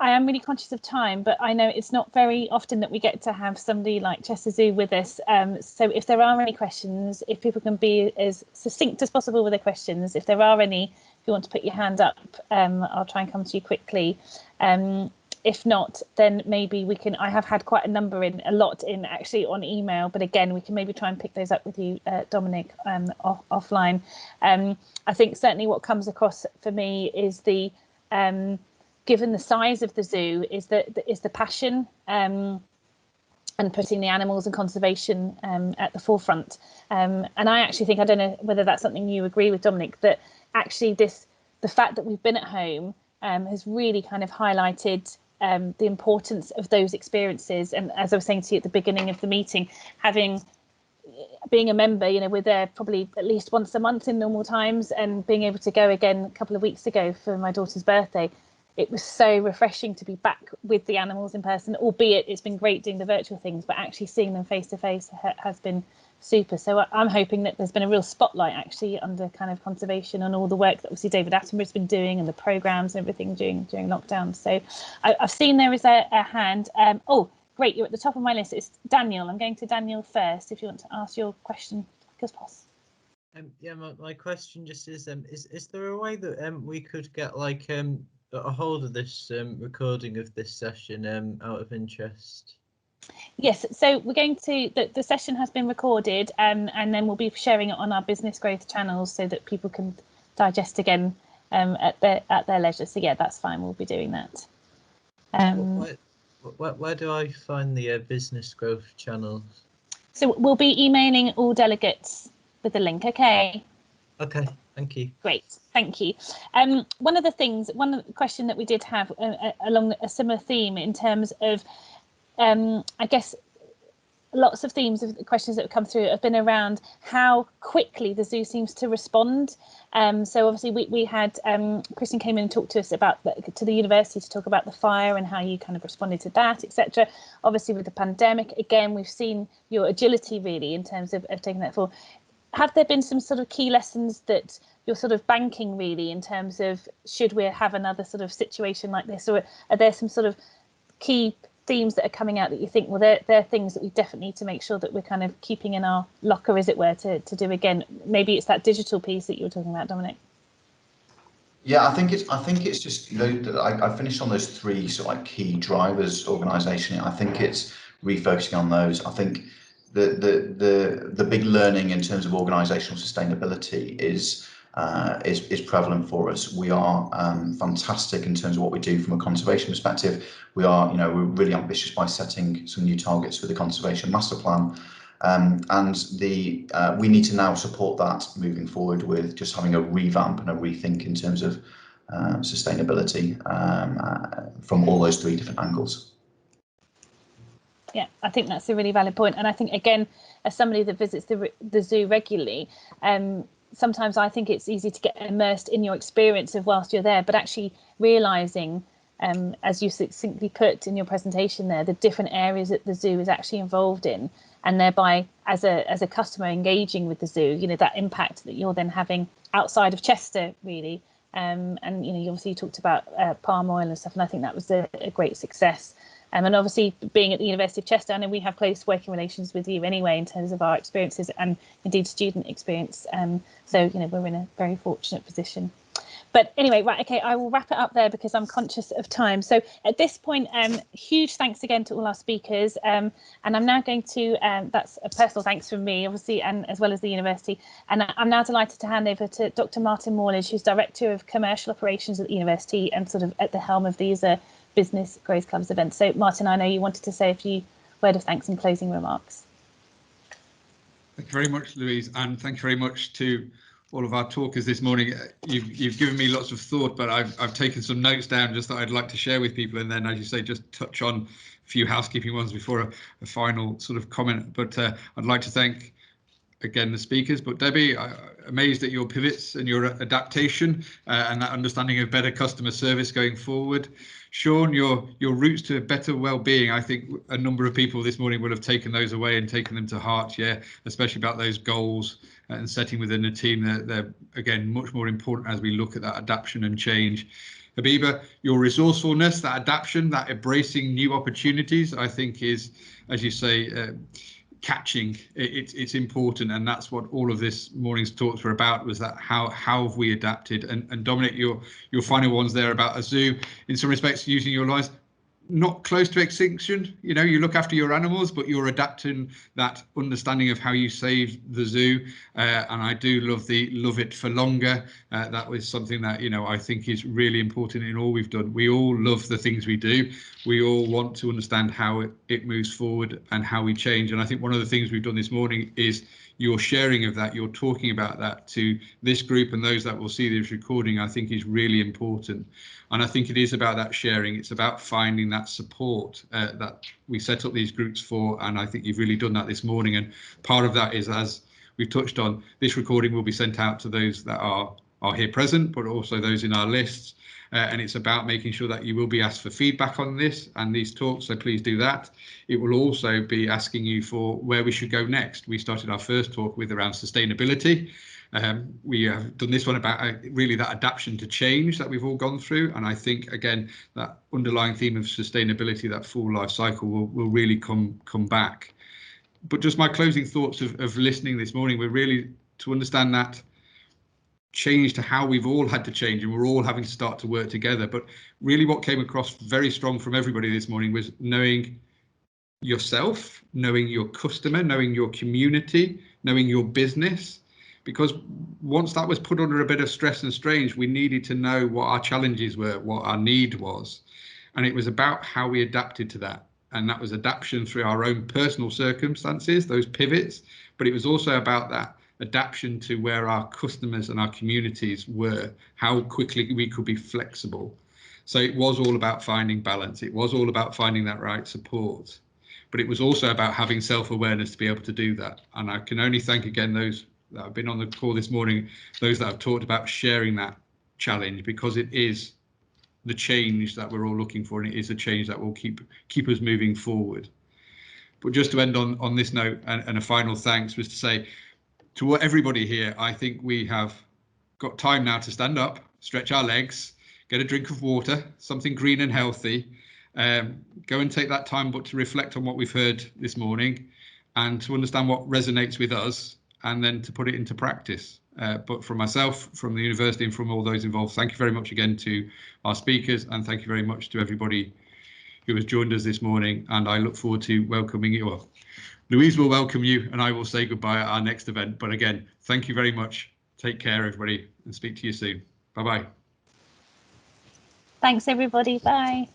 I am really conscious of time, but I know it's not very often that we get to have somebody like Chester Zoo with us. So if there are any questions, if people can be as succinct as possible with their questions, if there are any, if you want to put your hand up, I'll try and come to you quickly. If not, then maybe we can. I have had quite a lot in actually on email, but again, we can maybe try and pick those up with you, Dominic, offline. I think certainly what comes across for me is the given the size of the zoo, is the passion and putting the animals and conservation at the forefront. And I actually think, I don't know whether that's something you agree with, Dominic, that actually the fact that we've been at home has really kind of highlighted the importance of those experiences. And as I was saying to you at the beginning of the meeting, being a member, you know, we're there probably at least once a month in normal times, and being able to go again a couple of weeks ago for my daughter's birthday, it was so refreshing to be back with the animals in person, albeit it's been great doing the virtual things, but actually seeing them face to face has been super. So I'm hoping that there's been a real spotlight actually under kind of conservation and all the work that obviously David Attenborough's been doing and the programmes and everything during lockdown. So I've seen there is a hand. Oh, great, you're at the top of my list. It's Daniel. I'm going to Daniel first if you want to ask your question, because possible. Yeah, my question just is there a way that we could get like a hold of this recording of this session out of interest? Yes, so we're going to, the session has been recorded, and then we'll be sharing it on our business growth channels so that people can digest again at their leisure. So yeah, that's fine, we'll be doing that. Where do I find the business growth channels? So we'll be emailing all delegates with the link, okay? Okay, thank you. Great, thank you. One question that we did have along a similar theme in terms of, I guess, lots of themes of the questions that have come through have been around how quickly the zoo seems to respond. So obviously we had Kristen came in and talked to us about to the university to talk about the fire and how you kind of responded to that, etc. Obviously with the pandemic, again, we've seen your agility really in terms of taking that forward. Have there been some sort of key lessons that you're sort of banking really in terms of should we have another sort of situation like this, or are there some sort of key themes that are coming out that you think, well, they're things that we definitely need to make sure that we're kind of keeping in our locker, as it were, to do again? Maybe it's that digital piece that you were talking about, Dominic. Yeah, I think it's just, you know, I finished on those three sort of like key drivers organisationally. I think it's refocusing on those. I think the big learning in terms of organisational sustainability is prevalent for us. We are fantastic in terms of what we do from a conservation perspective. We are, you know, we're really ambitious by setting some new targets for the conservation master plan, and we need to now support that moving forward with just having a revamp and a rethink in terms of sustainability from all those three different angles. Yeah, I think that's a really valid point. And I think, again, as somebody that visits the zoo regularly, sometimes I think it's easy to get immersed in your experience of whilst you're there, but actually realising, as you succinctly put in your presentation there, the different areas that the zoo is actually involved in, and thereby as a customer engaging with the zoo, you know, that impact that you're then having outside of Chester really. And, you know, you obviously talked about palm oil and stuff, and I think that was a great success. And obviously being at the University of Chester, I know we have close working relations with you anyway in terms of our experiences and indeed student experience. So, you know, we're in a very fortunate position. But anyway, right, okay, I will wrap it up there because I'm conscious of time. So at this point, huge thanks again to all our speakers. And I'm now going to, that's a personal thanks from me, obviously, and as well as the university. And I'm now delighted to hand over to Dr. Martin Morledge, who's Director of Commercial Operations at the university and sort of at the helm of these Business Growth Club's events. So Martin, I know you wanted to say a few word of thanks and closing remarks. Thank you very much, Louise, and thank you very much to all of our talkers this morning. You've given me lots of thought, but I've taken some notes down just that I'd like to share with people, and then, as you say, just touch on a few housekeeping ones before a final sort of comment. But I'd like to thank again the speakers, but Debbie, amazed at your pivots and your adaptation and that understanding of better customer service going forward. Sean, your routes to better well-being, I think a number of people this morning would have taken those away and taken them to heart, yeah, especially about those goals and setting within the team. They're again much more important as we look at that adaptation and change. Habiba, your resourcefulness, that adaptation, that embracing new opportunities, I think is, as you say, catching. It's important, and that's what all of this morning's talks were about, was that how have we adapted. And Dominic, your final ones there about a zoo, in some respects using your lines, not close to extinction. You know, you look after your animals, but you're adapting that understanding of how you save the zoo. And I do love the love it for longer. That was something that, you know, I think is really important in all we've done. We all love the things we do. We all want to understand how it moves forward and how we change. And I think one of the things we've done this morning is your sharing of that, you're talking about that to this group and those that will see this recording, I think is really important. And I think it is about that sharing. It's about finding that support that we set up these groups for. And I think you've really done that this morning. And part of that is, as we've touched on, this recording will be sent out to those that are here present, but also those in our lists. And it's about making sure that you will be asked for feedback on this and these talks, so please do that. It will also be asking you for where we should go next. We started our first talk with around sustainability. We have done this one about really that adaptation to change that we've all gone through. And I think, again, that underlying theme of sustainability, that full life cycle will really come back. But just my closing thoughts of listening this morning were really to understand that change to how we've all had to change, and we're all having to start to work together. But really what came across very strong from everybody this morning was knowing yourself, knowing your customer, knowing your community, knowing your business. Because once that was put under a bit of stress and strain, we needed to know what our challenges were, what our need was. And it was about how we adapted to that. And that was adaptation through our own personal circumstances, those pivots. But it was also about that adaptation to where our customers and our communities were, how quickly we could be flexible. So it was all about finding balance. It was all about finding that right support. But it was also about having self-awareness to be able to do that. And I can only thank again those that have been on the call this morning, those that have talked about sharing that challenge, because it is the change that we're all looking for, and it is a change that will keep us moving forward. But just to end on this note, and a final thanks was to say to everybody here, I think we have got time now to stand up, stretch our legs, get a drink of water, something green and healthy, go and take that time but to reflect on what we've heard this morning and to understand what resonates with us, and then to put it into practice. But from myself, from the university, and from all those involved, thank you very much again to our speakers, and thank you very much to everybody who has joined us this morning. And I look forward to welcoming you all. Louise will welcome you, and I will say goodbye at our next event. But again, thank you very much. Take care, everybody, and speak to you soon. Bye-bye. Thanks, everybody. Bye.